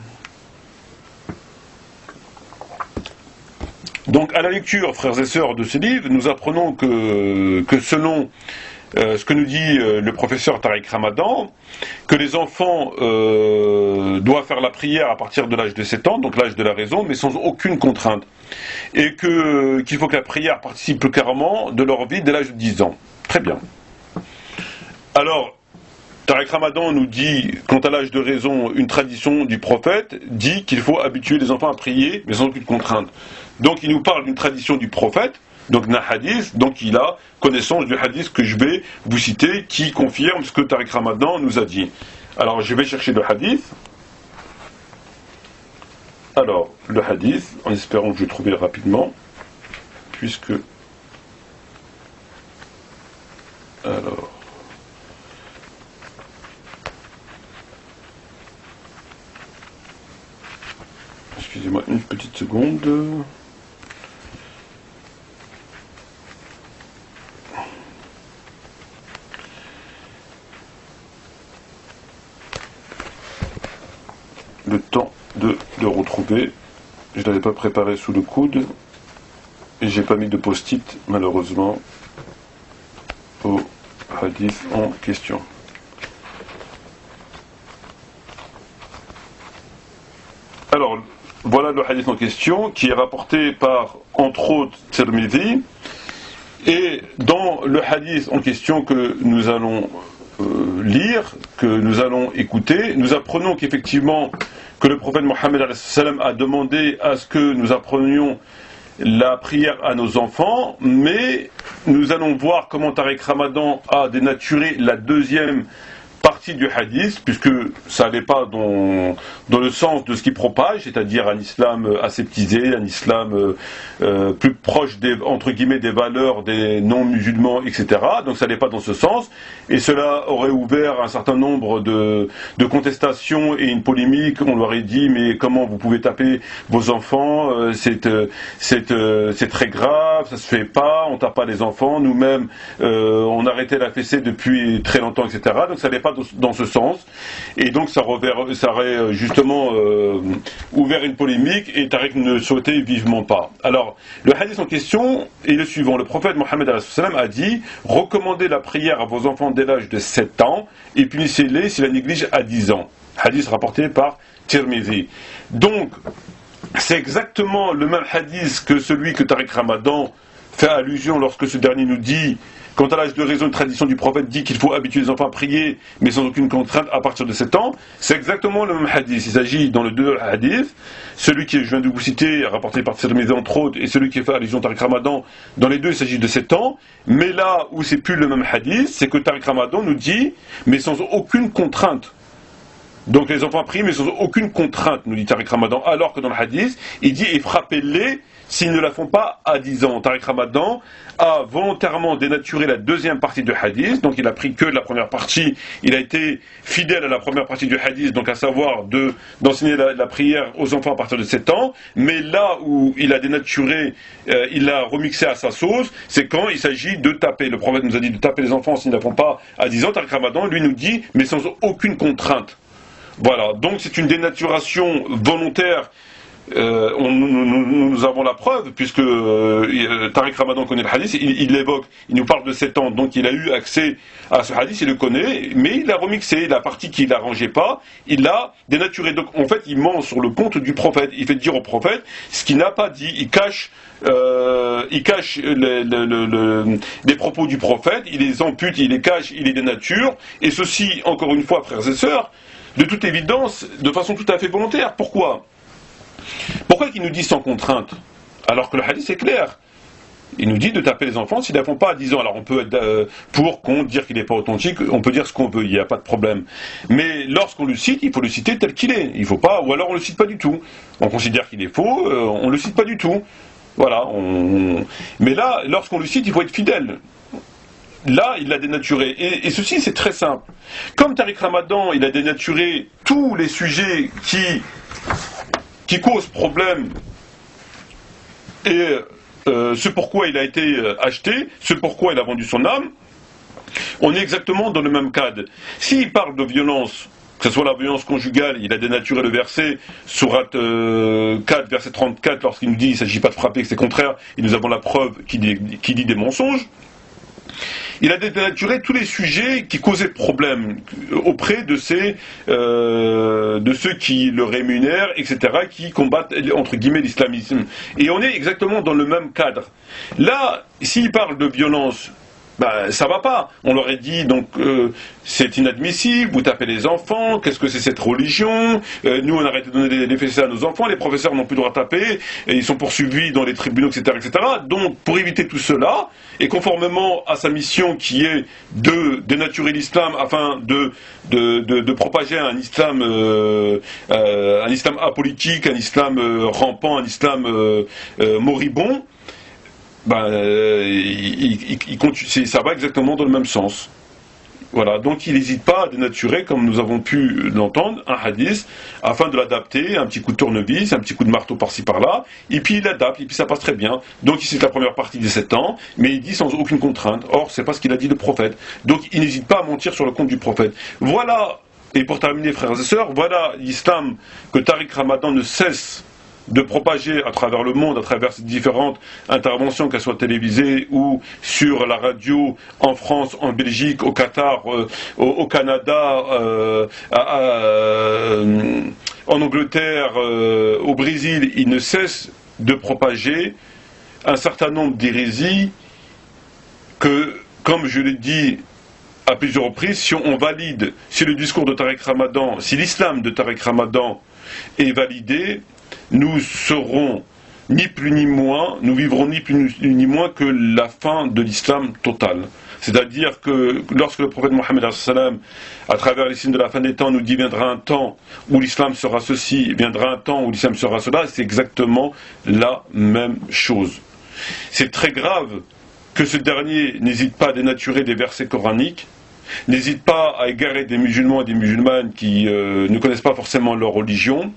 donc à la lecture, frères et sœurs, de ce livre, nous apprenons que selon ce que nous dit le professeur Tariq Ramadan, que les enfants doivent faire la prière à partir de l'âge de 7 ans, donc l'âge de la raison, mais sans aucune contrainte. Et qu'il faut que la prière participe plus clairement de leur vie dès l'âge de 10 ans. Très bien. Alors, Tariq Ramadan nous dit, quant à l'âge de raison, une tradition du prophète dit qu'il faut habituer les enfants à prier, mais sans aucune contrainte. Donc il nous parle d'une tradition du prophète, donc d'un hadith, donc il a connaissance du hadith que je vais vous citer, qui confirme ce que Tariq Ramadan nous a dit. Alors je vais chercher le hadith. Alors, le hadith, en espérant que je vais trouver rapidement, puisque... Alors... Excusez-moi une petite seconde. Le temps de le retrouver. Je ne l'avais pas préparé sous le coude. Et j'ai pas mis de post-it, malheureusement, au hadith en question. Alors, voilà le hadith en question, qui est rapporté par, entre autres, Tirmidhi. Et dans le hadith en question que nous allons lire, que nous allons écouter, nous apprenons qu'effectivement, que le prophète Mohammed a demandé à ce que nous apprenions la prière à nos enfants, mais nous allons voir comment Tariq Ramadan a dénaturé la deuxième partie du hadith, puisque ça n'allait pas dans le sens de ce qu'il propage, c'est-à-dire un islam aseptisé, un islam plus proche entre guillemets des valeurs des non-musulmans, etc. Donc ça n'allait pas dans ce sens, et cela aurait ouvert un certain nombre de contestations et une polémique. On leur aurait dit, mais comment vous pouvez taper vos enfants, c'est très grave, ça se fait pas, on tape pas les enfants, nous-mêmes on arrêtait la fessée depuis très longtemps, etc. Donc ça n'allait pas pas dans ce sens, et donc ça aurait justement ouvert une polémique, et Tariq ne souhaitait vivement pas. Alors, le hadith en question est le suivant. Le prophète Mohammed a dit: recommandez la prière à vos enfants dès l'âge de 7 ans, et punissez-les s'ils la négligent à 10 ans. Hadith rapporté par Tirmidhi. Donc, c'est exactement le même hadith que celui que Tariq Ramadan fait allusion lorsque ce dernier nous dit: quant à l'âge de raison, une tradition du prophète dit qu'il faut habituer les enfants à prier, mais sans aucune contrainte à partir de 7 ans. C'est exactement le même hadith. Il s'agit dans les deux hadiths, celui qui je viens de vous citer, rapporté par Tirmidhi entre autres, et celui qui fait allusion à Tariq Ramadan, dans les deux il s'agit de 7 ans. Mais là où c'est plus le même hadith, c'est que Tariq Ramadan nous dit, mais sans aucune contrainte. Donc les enfants prient, mais sans aucune contrainte, nous dit Tariq Ramadan, alors que dans le hadith, il dit: et frappez-les s'ils ne la font pas à 10 ans. Tariq Ramadan a volontairement dénaturé la deuxième partie du hadith, donc il a pris que de la première partie, il a été fidèle à la première partie du hadith, donc à savoir d'enseigner la prière aux enfants à partir de 7 ans, mais là où il a dénaturé, il l'a remixé à sa sauce, c'est quand il s'agit de taper. Le prophète nous a dit de taper les enfants s'ils ne la font pas à 10 ans, Tariq Ramadan lui nous dit, mais sans aucune contrainte. Voilà, donc c'est une dénaturation volontaire. Nous avons la preuve, puisque Tariq Ramadan connaît le hadith, il l'évoque, il nous parle de 7 ans, donc il a eu accès à ce hadith, il le connaît, mais il a remixé la partie qu'il n'arrangeait pas, il l'a dénaturé. Donc en fait, il ment sur le compte du prophète, il fait dire au prophète ce qu'il n'a pas dit, il cache les propos du prophète, il les ampute, il les cache, il les dénature, et ceci, encore une fois, frères et sœurs, de toute évidence, de façon tout à fait volontaire. Pourquoi qu'il nous dit sans contrainte, alors que le hadith est clair? Il nous dit de taper les enfants s'ils ne la font pas à 10 ans. Alors on peut être pour, contre, dire qu'il n'est pas authentique, on peut dire ce qu'on veut, il n'y a pas de problème. Mais lorsqu'on le cite, il faut le citer tel qu'il est. Il faut pas, ou alors on ne le cite pas du tout. On considère qu'il est faux, on ne le cite pas du tout. Voilà. Mais là, lorsqu'on le cite, il faut être fidèle. Là, il l'a dénaturé. Et ceci, c'est très simple. Comme Tariq Ramadan, il a dénaturé tous les sujets qui causent problème, et ce pourquoi il a été acheté, ce pourquoi il a vendu son âme, on est exactement dans le même cadre. S'il parle de violence, que ce soit la violence conjugale, il a dénaturé le verset, sourate 4, verset 34, lorsqu'il nous dit il ne s'agit pas de frapper, que c'est contraire, et nous avons la preuve qui dit des mensonges. Il a dénaturé tous les sujets qui causaient problème auprès de ceux qui le rémunèrent, etc., qui combattent, entre guillemets, l'islamisme. Et on est exactement dans le même cadre. Là, s'il parle de violence, ça va pas. On leur a dit, donc, c'est inadmissible, vous tapez les enfants, qu'est-ce que c'est cette religion, nous on arrête de donner des fessées à nos enfants, les professeurs n'ont plus le droit de taper, et ils sont poursuivis dans les tribunaux, etc., etc. Donc, pour éviter tout cela, et conformément à sa mission qui est de dénaturer l'islam afin de propager un islam apolitique, un islam rampant, un islam moribond, ça va exactement dans le même sens. Voilà, donc il n'hésite pas à dénaturer, comme nous avons pu l'entendre, un hadith, afin de l'adapter, un petit coup de tournevis, un petit coup de marteau par-ci par-là, et puis il l'adapte, et puis ça passe très bien. Donc ici c'est la première partie des 7 ans, mais il dit sans aucune contrainte. Or, c'est pas ce qu'il a dit le prophète. Donc il n'hésite pas à mentir sur le compte du prophète. Voilà, et pour terminer, frères et sœurs, voilà l'islam que Tariq Ramadan ne cesse de propager à travers le monde, à travers ces différentes interventions, qu'elles soient télévisées ou sur la radio, en France, en Belgique, au Qatar, au Canada, en Angleterre, au Brésil. Il ne cesse de propager un certain nombre d'hérésies que, comme je l'ai dit à plusieurs reprises, si on valide, si le discours de Tariq Ramadan, si l'islam de Tariq Ramadan est validé, nous serons ni plus ni moins, nous vivrons ni plus ni moins que la fin de l'islam total. C'est-à-dire que lorsque le prophète Mohammed à travers les signes de la fin des temps nous dit viendra un temps où l'islam sera ceci, viendra un temps où l'islam sera cela, c'est exactement la même chose. C'est très grave que ce dernier n'hésite pas à dénaturer des versets coraniques, n'hésite pas à égarer des musulmans et des musulmanes qui ne connaissent pas forcément leur religion,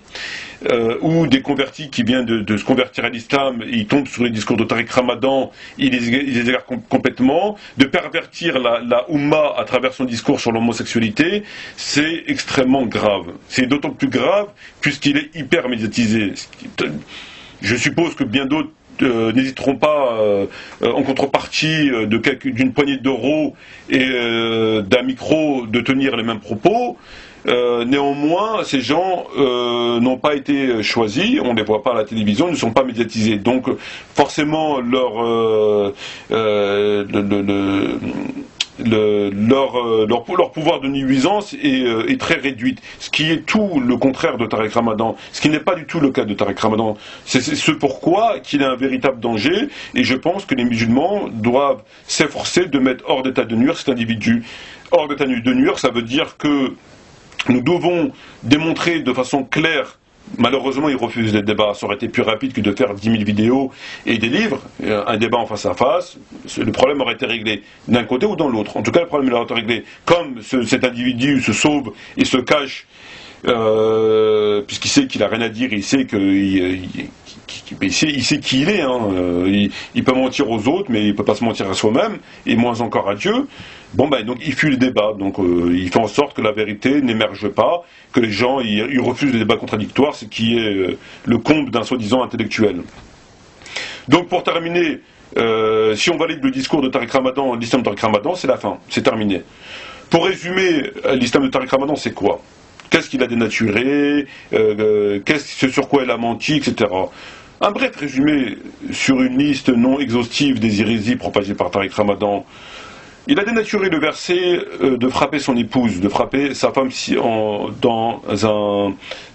ou des convertis qui viennent de se convertir à l'islam, ils tombent sur les discours de Tariq Ramadan, ils les égarent complètement, de pervertir la Oumma à travers son discours sur l'homosexualité, c'est extrêmement grave. C'est d'autant plus grave puisqu'il est hyper médiatisé. Je suppose que bien d'autres n'hésiteront pas, en contrepartie d'une poignée d'euros et d'un micro, de tenir les mêmes propos. Néanmoins, ces gens n'ont pas été choisis, on ne les voit pas à la télévision, ils ne sont pas médiatisés. Donc, forcément, leur pouvoir de nuisance est très réduit, ce qui est tout le contraire de Tariq Ramadan, ce qui n'est pas du tout le cas de Tariq Ramadan. C'est ce pourquoi qu'il est un véritable danger, et je pense que les musulmans doivent s'efforcer de mettre hors d'état de nuire cet individu. Hors d'état de nuire, ça veut dire que nous devons démontrer de façon claire. Malheureusement, ils refusent les débats. Ça aurait été plus rapide que de faire 10 000 vidéos et des livres. Un débat en face à face, le problème aurait été réglé d'un côté ou dans l'autre. En tout cas, le problème aurait été réglé. Comme cet individu se sauve et se cache, puisqu'il sait qu'il n'a rien à dire, il sait il sait qui il est. Il peut mentir aux autres, mais il ne peut pas se mentir à soi-même, et moins encore à Dieu. Bon ben donc il fuit le débat, donc il fait en sorte que la vérité n'émerge pas, que les gens ils refusent les débats contradictoires, ce qui est le comble d'un soi-disant intellectuel. Donc pour terminer, si on valide le discours de Tariq Ramadan, l'islam de Tariq Ramadan, c'est la fin, c'est terminé. Pour résumer, l'islam de Tariq Ramadan, c'est quoi? Qu'est-ce qu'il a dénaturé, ce sur quoi il a menti, etc. Un bref résumé sur une liste non exhaustive des hérésies propagées par Tariq Ramadan. Il a dénaturé le verset de frapper son épouse, de frapper sa femme dans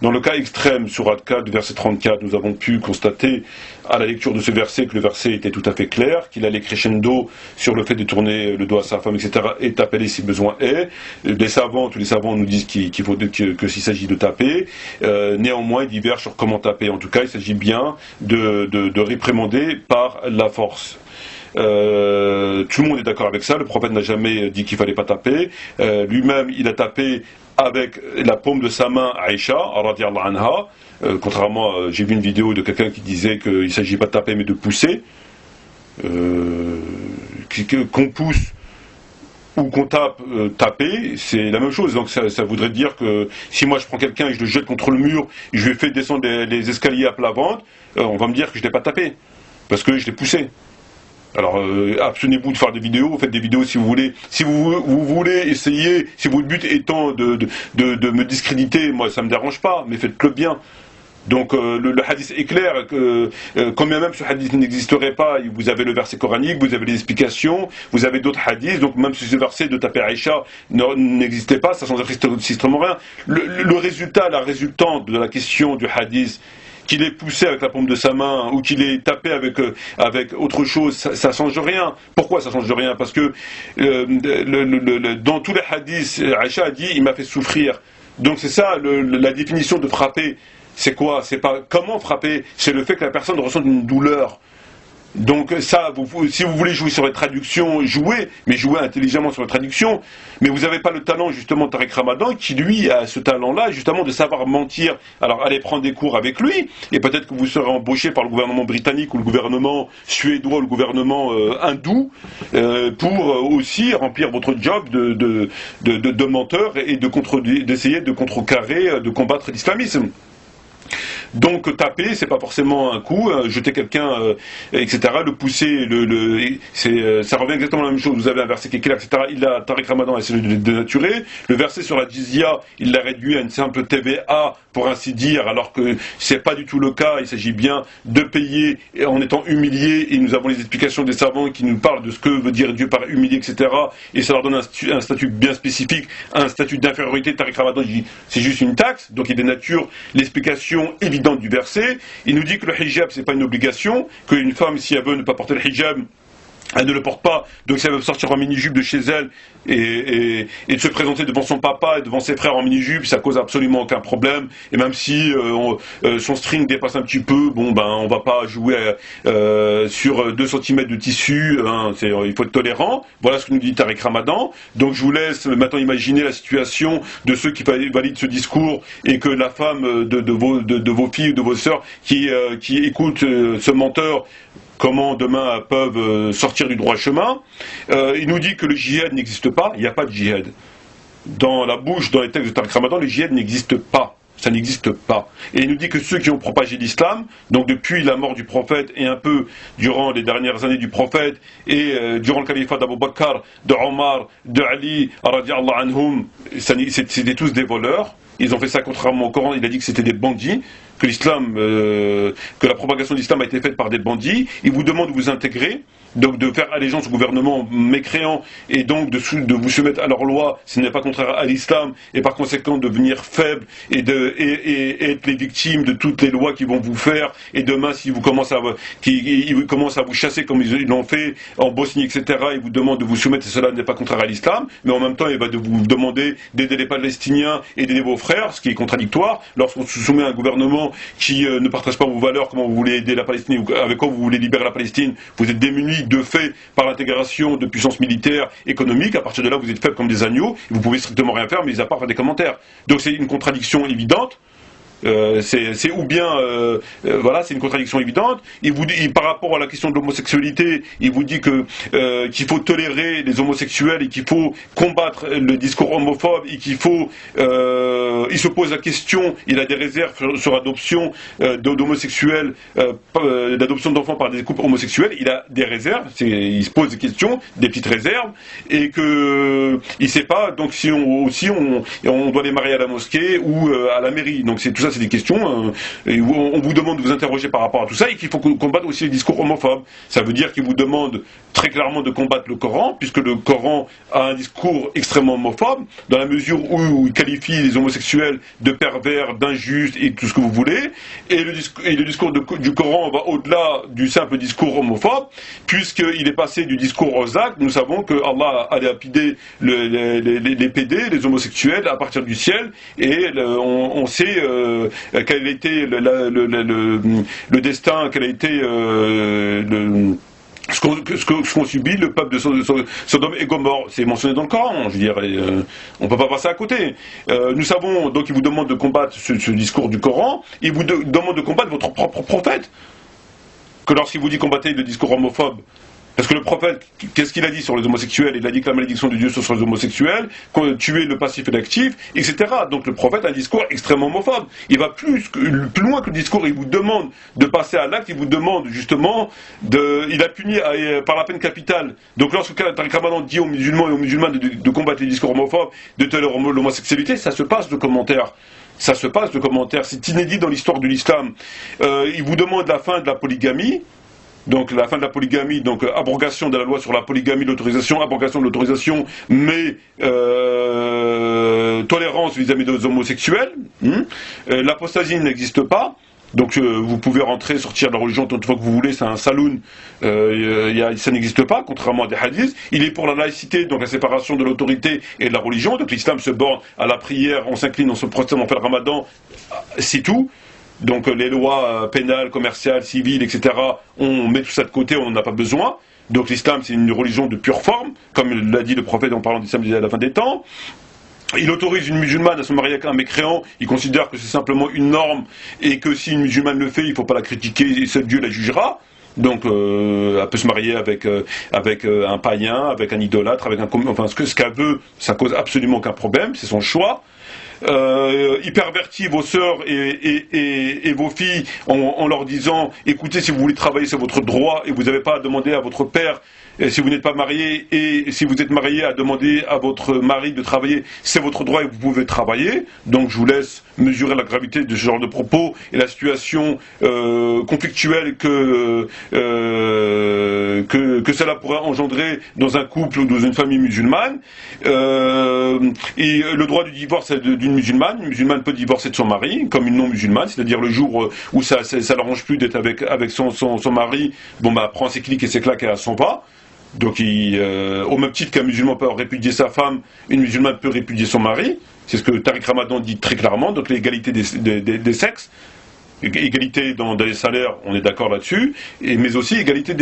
le cas extrême, Sourate 4, verset 34. Nous avons pu constater à la lecture de ce verset que le verset était tout à fait clair, qu'il allait crescendo sur le fait de tourner le doigt à sa femme, etc., et taper si besoin est. Tous les savants nous disent qu'il faut que s'il s'agit de taper. Néanmoins, ils divergent sur comment taper. En tout cas, il s'agit bien de réprimander par la force. Tout le monde est d'accord avec ça, le prophète n'a jamais dit qu'il fallait pas taper, lui-même il a tapé avec la paume de sa main à Aïcha, radiyallahu anha, contrairement j'ai vu une vidéo de quelqu'un qui disait qu'il ne s'agit pas de taper mais de pousser, qu'on pousse ou qu'on tape, taper, c'est la même chose. Donc ça voudrait dire que si moi je prends quelqu'un et je le jette contre le mur, et je lui fais descendre les escaliers à plat ventre, on va me dire que je ne l'ai pas tapé, parce que je l'ai poussé. Alors, abstenez-vous de faire des vidéos, faites des vidéos si vous voulez. Si vous voulez essayer, si votre but étant de me discréditer, moi ça ne me dérange pas, mais faites-le bien. Donc le hadith est clair, quand bien même ce hadith n'existerait pas, vous avez le verset coranique, vous avez les explications, vous avez d'autres hadiths, donc même si ce verset de taper Aïcha n'existait pas, ça ne changerait strictement rien. La résultante de la question du hadith, qu'il ait poussé avec la paume de sa main ou qu'il ait tapé avec autre chose, ça change rien. Pourquoi ça change rien? Parce que dans tous les hadiths, Aïcha a dit il m'a fait souffrir. Donc c'est ça la définition de frapper. C'est quoi? C'est pas comment frapper, c'est le fait que la personne ressente une douleur. Donc ça, si vous voulez jouer sur les traductions, jouez, mais jouez intelligemment sur les traductions. Mais vous n'avez pas le talent justement de Tariq Ramadan, qui lui a ce talent-là, justement de savoir mentir. Alors allez prendre des cours avec lui, et peut-être que vous serez embauché par le gouvernement britannique ou le gouvernement suédois ou le gouvernement hindou, pour aussi remplir votre job de menteur et d'essayer de contrecarrer, de combattre l'islamisme. Donc taper, c'est pas forcément un coup, jeter quelqu'un, etc. Le pousser, ça revient exactement à la même chose. Vous avez un verset qui est clair, etc. Tariq Ramadan a essayé de le dénaturer. Le verset sur la jizya, il l'a réduit à une simple TVA, pour ainsi dire, alors que c'est pas du tout le cas. Il s'agit bien de payer en étant humilié, et nous avons les explications des savants qui nous parlent de ce que veut dire Dieu par humilié, etc. Et ça leur donne un statut bien spécifique, un statut d'infériorité. Tariq Ramadan dit c'est juste une taxe, donc il dénature l'explication évidente du verset. Il nous dit que le hijab c'est pas une obligation, qu'une femme si elle veut ne pas porter le hijab, Elle ne le porte pas, donc si elle veut sortir en mini-jupe de chez elle et de se présenter devant son papa et devant ses frères en mini-jupe, ça cause absolument aucun problème. Et même si son string dépasse un petit peu, bon ben on va pas jouer sur 2 cm de tissu, hein, il faut être tolérant. Voilà ce que nous dit Tariq Ramadan. Donc je vous laisse maintenant imaginer la situation de ceux qui valident ce discours et que la femme de vos filles ou de vos sœurs qui écoutent ce menteur, comment demain peuvent sortir du droit chemin. Il nous dit que le djihad n'existe pas, il n'y a pas de djihad. Dans la bouche, dans les textes de Tariq Ramadan, le djihad n'existe pas. Ça n'existe pas. Et il nous dit que ceux qui ont propagé l'islam, donc depuis la mort du prophète et un peu durant les dernières années du prophète et durant le califat d'Abu Bakr, de Omar, de Ali, radiallahu anhum, c'était tous des voleurs. Ils ont fait ça contrairement au Coran, il a dit que c'était des bandits, que l'islam, que la propagation de l'islam a été faite par des bandits. Il vous demande de vous intégrer, donc de faire allégeance au gouvernement mécréant et donc de vous soumettre à leurs lois, ce n'est pas contraire à l'islam, et par conséquent de devenir faible et être les victimes de toutes les lois qu'ils vont vous faire. Et demain, si vous commencent à vous chasser comme ils l'ont fait en Bosnie, etc., ils vous demandent de vous soumettre, et cela n'est pas contraire à l'islam, mais en même temps, il va vous demander d'aider les Palestiniens et d'aider vos frères, ce qui est contradictoire. Lorsqu'on se soumet à un gouvernement qui ne partage pas vos valeurs, comment vous voulez aider la Palestine, avec quoi vous voulez libérer la Palestine, vous êtes démunis de fait par l'intégration de puissances militaires, économiques. À partir de là, vous êtes faibles comme des agneaux, et vous pouvez strictement rien faire, mais à part faire des commentaires. Donc c'est une contradiction évidente. C'est une contradiction évidente. Il vous dit, par rapport à la question de l'homosexualité, il vous dit qu'il faut tolérer les homosexuels et qu'il faut combattre le discours homophobe et qu'il faut il se pose la question, il a des réserves sur l'adoption d'homosexuels, d'adoption d'enfants par des couples homosexuels. Il a des réserves, il se pose des questions, des petites réserves, et que il sait pas donc si on doit les marier à la mosquée ou à la mairie. Donc c'est tout ça, c'est des questions, et on vous demande de vous interroger par rapport à tout ça, et qu'il faut combattre aussi les discours homophobes. Ça veut dire qu'il vous demande très clairement de combattre le Coran, puisque le Coran a un discours extrêmement homophobe, dans la mesure où il qualifie les homosexuels de pervers, d'injustes et tout ce que vous voulez, et le discours du Coran va au-delà du simple discours homophobe, puisqu'il est passé du discours aux actes. Nous savons que Allah a lapidé les PD, les homosexuels, à partir du ciel, et on sait quel a été le destin, quel a été ce qu'ont subi le peuple de Sodome et Gomorrhe. C'est mentionné dans le Coran, je dirais. On ne peut pas passer à côté. Nous savons, donc il vous demande de combattre ce discours du Coran, il vous demande de combattre votre propre prophète. Que lorsqu'il vous dit combattez le discours homophobe, parce que le prophète, qu'est-ce qu'il a dit sur les homosexuels? Il a dit que la malédiction de Dieu soit sur les homosexuels, tuer le passif et l'actif, etc. Donc le prophète a un discours extrêmement homophobe. Il va plus loin que le discours, il vous demande de passer à l'acte, il vous demande justement il a puni par la peine capitale. Donc lorsque Tariq Ramadan dit aux musulmans et aux musulmanes de combattre les discours homophobes, de tolérer l'homosexualité, ça se passe de commentaires. Ça se passe de commentaires. C'est inédit dans l'histoire de l'islam. Il vous demande la fin de la polygamie. Donc la fin de la polygamie, donc abrogation de la loi sur la polygamie, l'autorisation, abrogation de l'autorisation, mais tolérance vis-à-vis des homosexuels. L'apostasie n'existe pas. Donc vous pouvez rentrer, sortir de la religion tant de fois que vous voulez, c'est un saloon, ça n'existe pas, contrairement à des hadiths. Il est pour la laïcité, donc la séparation de l'autorité et de la religion. Donc l'islam se borne à la prière, on s'incline, on se prosterne, on fait le ramadan, c'est tout. Donc les lois pénales, commerciales, civiles, etc., on met tout ça de côté, on n'en a pas besoin. Donc l'islam, c'est une religion de pure forme, comme l'a dit le prophète en parlant d'islam à la fin des temps. Il autorise une musulmane à se marier avec un mécréant, il considère que c'est simplement une norme, et que si une musulmane le fait, il ne faut pas la critiquer, et seul Dieu la jugera. Donc elle peut se marier avec un païen, avec un idolâtre, enfin ce qu'elle veut, ça cause absolument aucun problème, c'est son choix. Il pervertit vos sœurs et vos filles en leur disant écoutez, si vous voulez travailler c'est votre droit et vous n'avez pas à demander à votre père, si vous n'êtes pas marié, et si vous êtes marié, à demander à votre mari de travailler, c'est votre droit et vous pouvez travailler. Donc je vous laisse mesurer la gravité de ce genre de propos et la situation conflictuelle que cela pourrait engendrer dans un couple ou dans une famille musulmane. Et le droit du divorce d'une musulmane. Une musulmane peut divorcer de son mari, comme une non-musulmane, c'est-à-dire le jour où ça l'arrange plus d'être avec son mari, bon bah prend ses clics et ses claques et elle s'en va. Donc, au même titre qu'un musulman peut répudier sa femme, une musulmane peut répudier son mari. C'est ce que Tariq Ramadan dit très clairement. Donc, l'égalité des sexes. Égalité dans les salaires, on est d'accord là-dessus, mais aussi égalité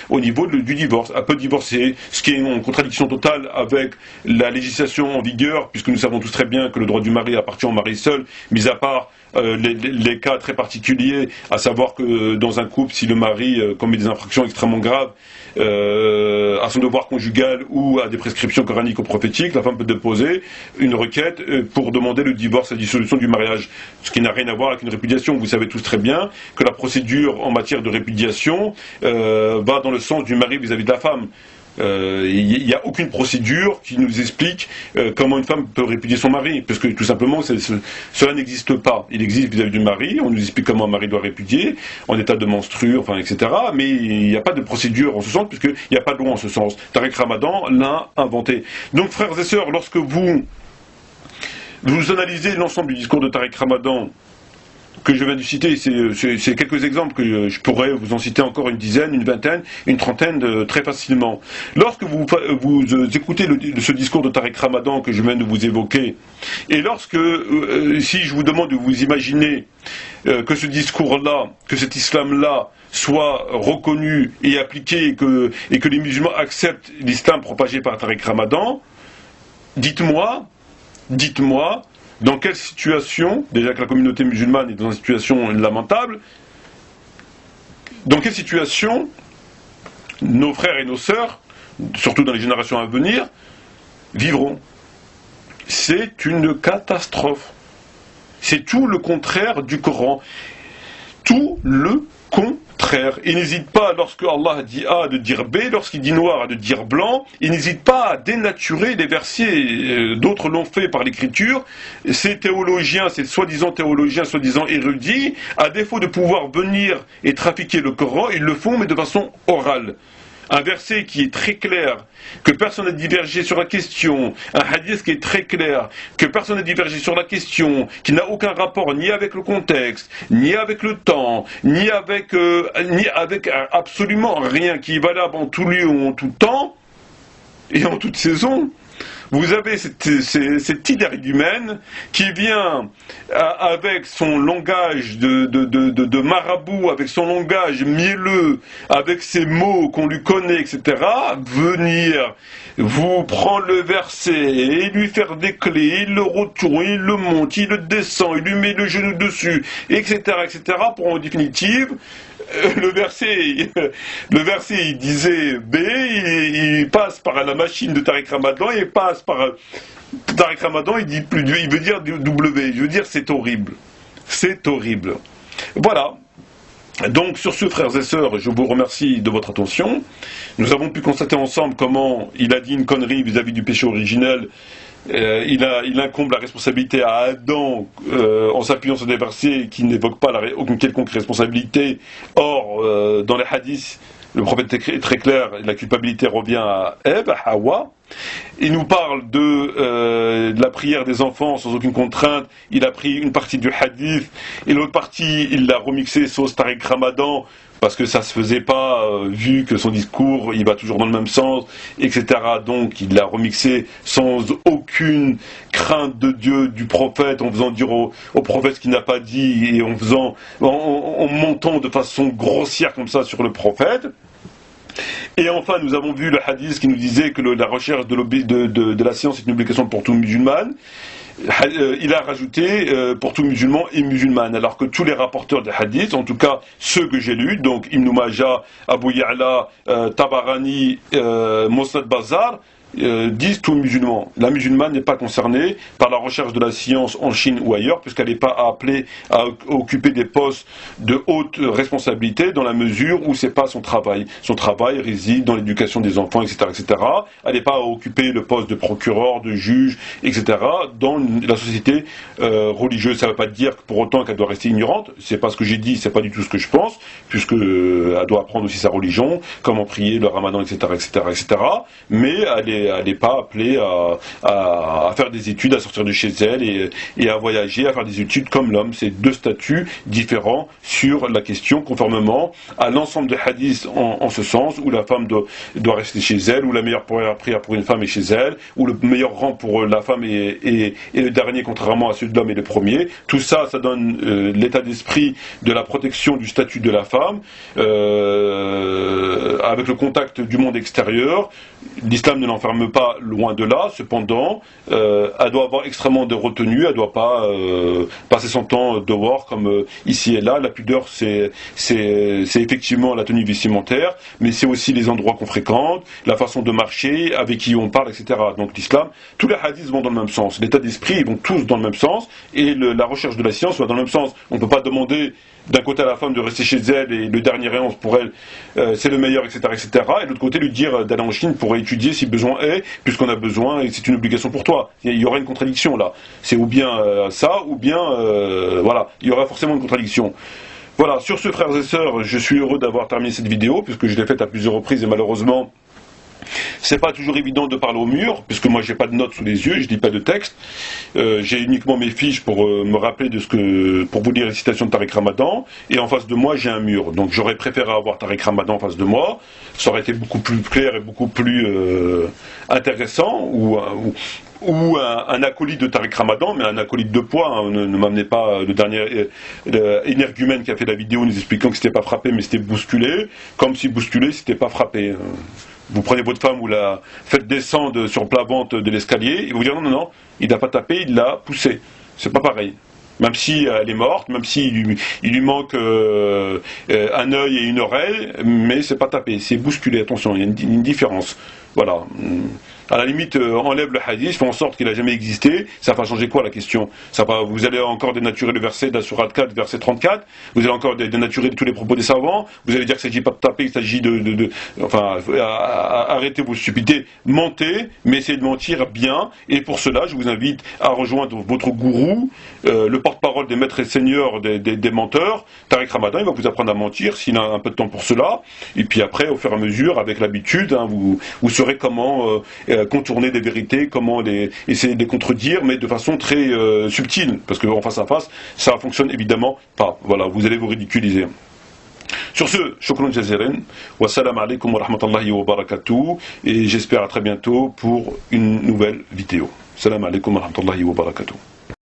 au niveau du divorce. Un peu divorcer, ce qui est en contradiction totale avec la législation en vigueur, puisque nous savons tous très bien que le droit du mari appartient au mari seul, mis à part les cas très particuliers, à savoir que dans un couple, si le mari commet des infractions extrêmement graves à son devoir conjugal ou à des prescriptions coraniques ou prophétiques, la femme peut déposer une requête pour demander le divorce, la dissolution du mariage, ce qui n'a rien à voir avec une répudiation. Vous savez tous très bien que la procédure en matière de répudiation va dans le sens du mari vis-à-vis de la femme. Il n'y a aucune procédure qui nous explique comment une femme peut répudier son mari, parce que tout simplement cela n'existe pas. Il existe vis-à-vis du mari, on nous explique comment un mari doit répudier, en état de menstru, enfin, etc. Mais il n'y a pas de procédure en ce sens, puisqu'il n'y a pas de loi en ce sens. Tariq Ramadan l'a inventé. Donc frères et sœurs, lorsque vous analysez l'ensemble du discours de Tariq Ramadan, que je viens de citer, c'est quelques exemples que je pourrais vous en citer encore une dizaine, une vingtaine, une trentaine très facilement. Lorsque vous écoutez ce discours de Tariq Ramadan que je viens de vous évoquer, et lorsque, si je vous demande de vous imaginer que ce discours-là, que cet islam-là soit reconnu et appliqué, et que les musulmans acceptent l'islam propagé par Tariq Ramadan, dites-moi, dans quelle situation, déjà que la communauté musulmane est dans une situation lamentable, dans quelle situation nos frères et nos sœurs, surtout dans les générations à venir, vivront? C'est une catastrophe. C'est tout le contraire du Coran. Tout le contraire. Il n'hésite pas, lorsque Allah dit A, de dire B, lorsqu'il dit noir, de dire blanc. Il n'hésite pas à dénaturer les versets. D'autres l'ont fait par l'écriture. Ces théologiens, ces soi-disant théologiens, soi-disant érudits, à défaut de pouvoir venir et trafiquer le Coran, ils le font, mais de façon orale. Un verset qui est très clair, que personne n'a divergé sur la question, un hadith qui est très clair, que personne n'a divergé sur la question, qui n'a aucun rapport ni avec le contexte, ni avec le temps, ni avec absolument rien, qui est valable en tout lieu ou en tout temps, et en toute saison. Vous avez cette idérigumène qui vient avec son langage de marabout, avec son langage mielleux, avec ses mots qu'on lui connaît, etc., venir vous prendre le verset et lui faire des clés, il le retourne, il le monte, il le descend, il lui met le genou dessus, etc., pour en définitive, le verset il disait B, il passe par la machine de Tariq Ramadan, il passe par Tariq Ramadan, il dit plus, il veut dire W, je veux dire c'est horrible. Voilà. Donc sur ce, frères et sœurs, je vous remercie de votre attention. Nous avons pu constater ensemble comment il a dit une connerie vis-à-vis du péché originel. Il incombe la responsabilité à Adam en s'appuyant sur des versets qui n'évoquent pas aucune quelconque responsabilité. Or, dans les hadiths, le prophète est très clair, la culpabilité revient à Ève, à Hawa. Il nous parle de la prière des enfants sans aucune contrainte. Il a pris une partie du hadith et l'autre partie, il l'a remixé sauce Tariq Ramadan, parce que ça se faisait pas, vu que son discours, il va toujours dans le même sens, etc. Donc il l'a remixé sans aucune crainte de Dieu, du prophète, en faisant dire au prophète ce qu'il n'a pas dit, et en montant de façon grossière comme ça sur le prophète. Et enfin, nous avons vu le hadith qui nous disait que la recherche de la science est une obligation pour tout musulman. Il a rajouté pour tout musulman et musulmane, alors que tous les rapporteurs des hadiths, en tout cas ceux que j'ai lus, donc Ibn Majah, Abu Ya'la, Tabarani, Musnad Bazar, disent tout musulman. La musulmane n'est pas concernée par la recherche de la science en Chine ou ailleurs, puisqu'elle n'est pas appelée à occuper des postes de haute responsabilité, dans la mesure où c'est pas son travail. Son travail réside dans l'éducation des enfants, etc., Elle n'est pas à occuper le poste de procureur, de juge, etc. dans la société religieuse. Ça ne veut pas dire pour autant qu'elle doit rester ignorante. C'est pas ce que j'ai dit, c'est pas du tout ce que je pense, puisque elle doit apprendre aussi sa religion, comment prier, le ramadan, etc., Mais elle n'est pas appelée à faire des études, à sortir de chez elle et à voyager, à faire des études comme l'homme. C'est deux statuts différents sur la question, conformément à l'ensemble des hadiths en ce sens, où la femme doit rester chez elle, où la meilleure prière pour une femme est chez elle, où le meilleur rang pour la femme est le dernier, contrairement à celui de l'homme est le premier. Tout ça, ça donne l'état d'esprit de la protection du statut de la femme, avec le contact du monde extérieur. L'islam ne l'enferme pas, loin de là. Cependant, elle doit avoir extrêmement de retenue, elle ne doit pas passer son temps dehors comme ici et là. La pudeur, c'est effectivement la tenue vestimentaire, mais c'est aussi les endroits qu'on fréquente, la façon de marcher, avec qui on parle, etc. Donc l'islam, tous les hadiths vont dans le même sens. L'état d'esprit, ils vont tous dans le même sens, et la recherche de la science va dans le même sens. On ne peut pas demander d'un côté à la femme de rester chez elle et le dernier rayon pour elle c'est le meilleur, etc., etc., et de l'autre côté lui dire d'aller en Chine pour étudier si besoin est, puisqu'on a besoin et c'est une obligation pour toi. Il y aura une contradiction là. C'est ou bien ça, ou bien voilà, il y aura forcément une contradiction. Voilà, sur ce, frères et sœurs, je suis heureux d'avoir terminé cette vidéo, puisque je l'ai faite à plusieurs reprises et malheureusement c'est pas toujours évident de parler au mur, puisque moi j'ai pas de notes sous les yeux, je lis pas de texte. J'ai uniquement mes fiches pour me rappeler pour vous lire les citations de Tariq Ramadan, et en face de moi j'ai un mur. Donc j'aurais préféré avoir Tariq Ramadan en face de moi, ça aurait été beaucoup plus clair et beaucoup plus intéressant, ou un acolyte de Tariq Ramadan, mais un acolyte de poids, hein. Ne m'amenez pas le dernier énergumène qui a fait la vidéo nous expliquant que c'était pas frappé mais c'était bousculé, comme si bousculé c'était pas frappé. Vous prenez votre femme, vous la faites descendre sur plat-ventre de l'escalier, et vous dire non, il n'a pas tapé, il l'a poussé. C'est pas pareil. Même si elle est morte, même s'il lui manque un œil et une oreille, mais c'est pas tapé, c'est bousculé, attention, il y a une différence. Voilà. À la limite, enlève le hadith, fait en sorte qu'il n'a jamais existé, ça va changer quoi la question? Vous allez encore dénaturer le verset de la sourate 4, verset 34, vous allez encore dénaturer tous les propos des savants, vous allez dire qu'il ne s'agit pas de taper, il s'agit enfin, arrêtez vos stupidités, mentez, mais essayez de mentir bien, et pour cela, je vous invite à rejoindre votre gourou, le porte-parole des maîtres et seigneurs des menteurs, Tariq Ramadan, il va vous apprendre à mentir, s'il a un peu de temps pour cela, et puis après, au fur et à mesure, avec l'habitude, hein, vous saurez comment contourner des vérités, comment essayer de les contredire, mais de façon très subtile, parce qu'en face à face, ça fonctionne évidemment pas. Voilà, vous allez vous ridiculiser. Sur ce, shukran jaziran, wa salam alaikum wa rahmatullahi wa barakatuh, et j'espère à très bientôt pour une nouvelle vidéo. Salam alaikum wa rahmatullahi wa barakatuh.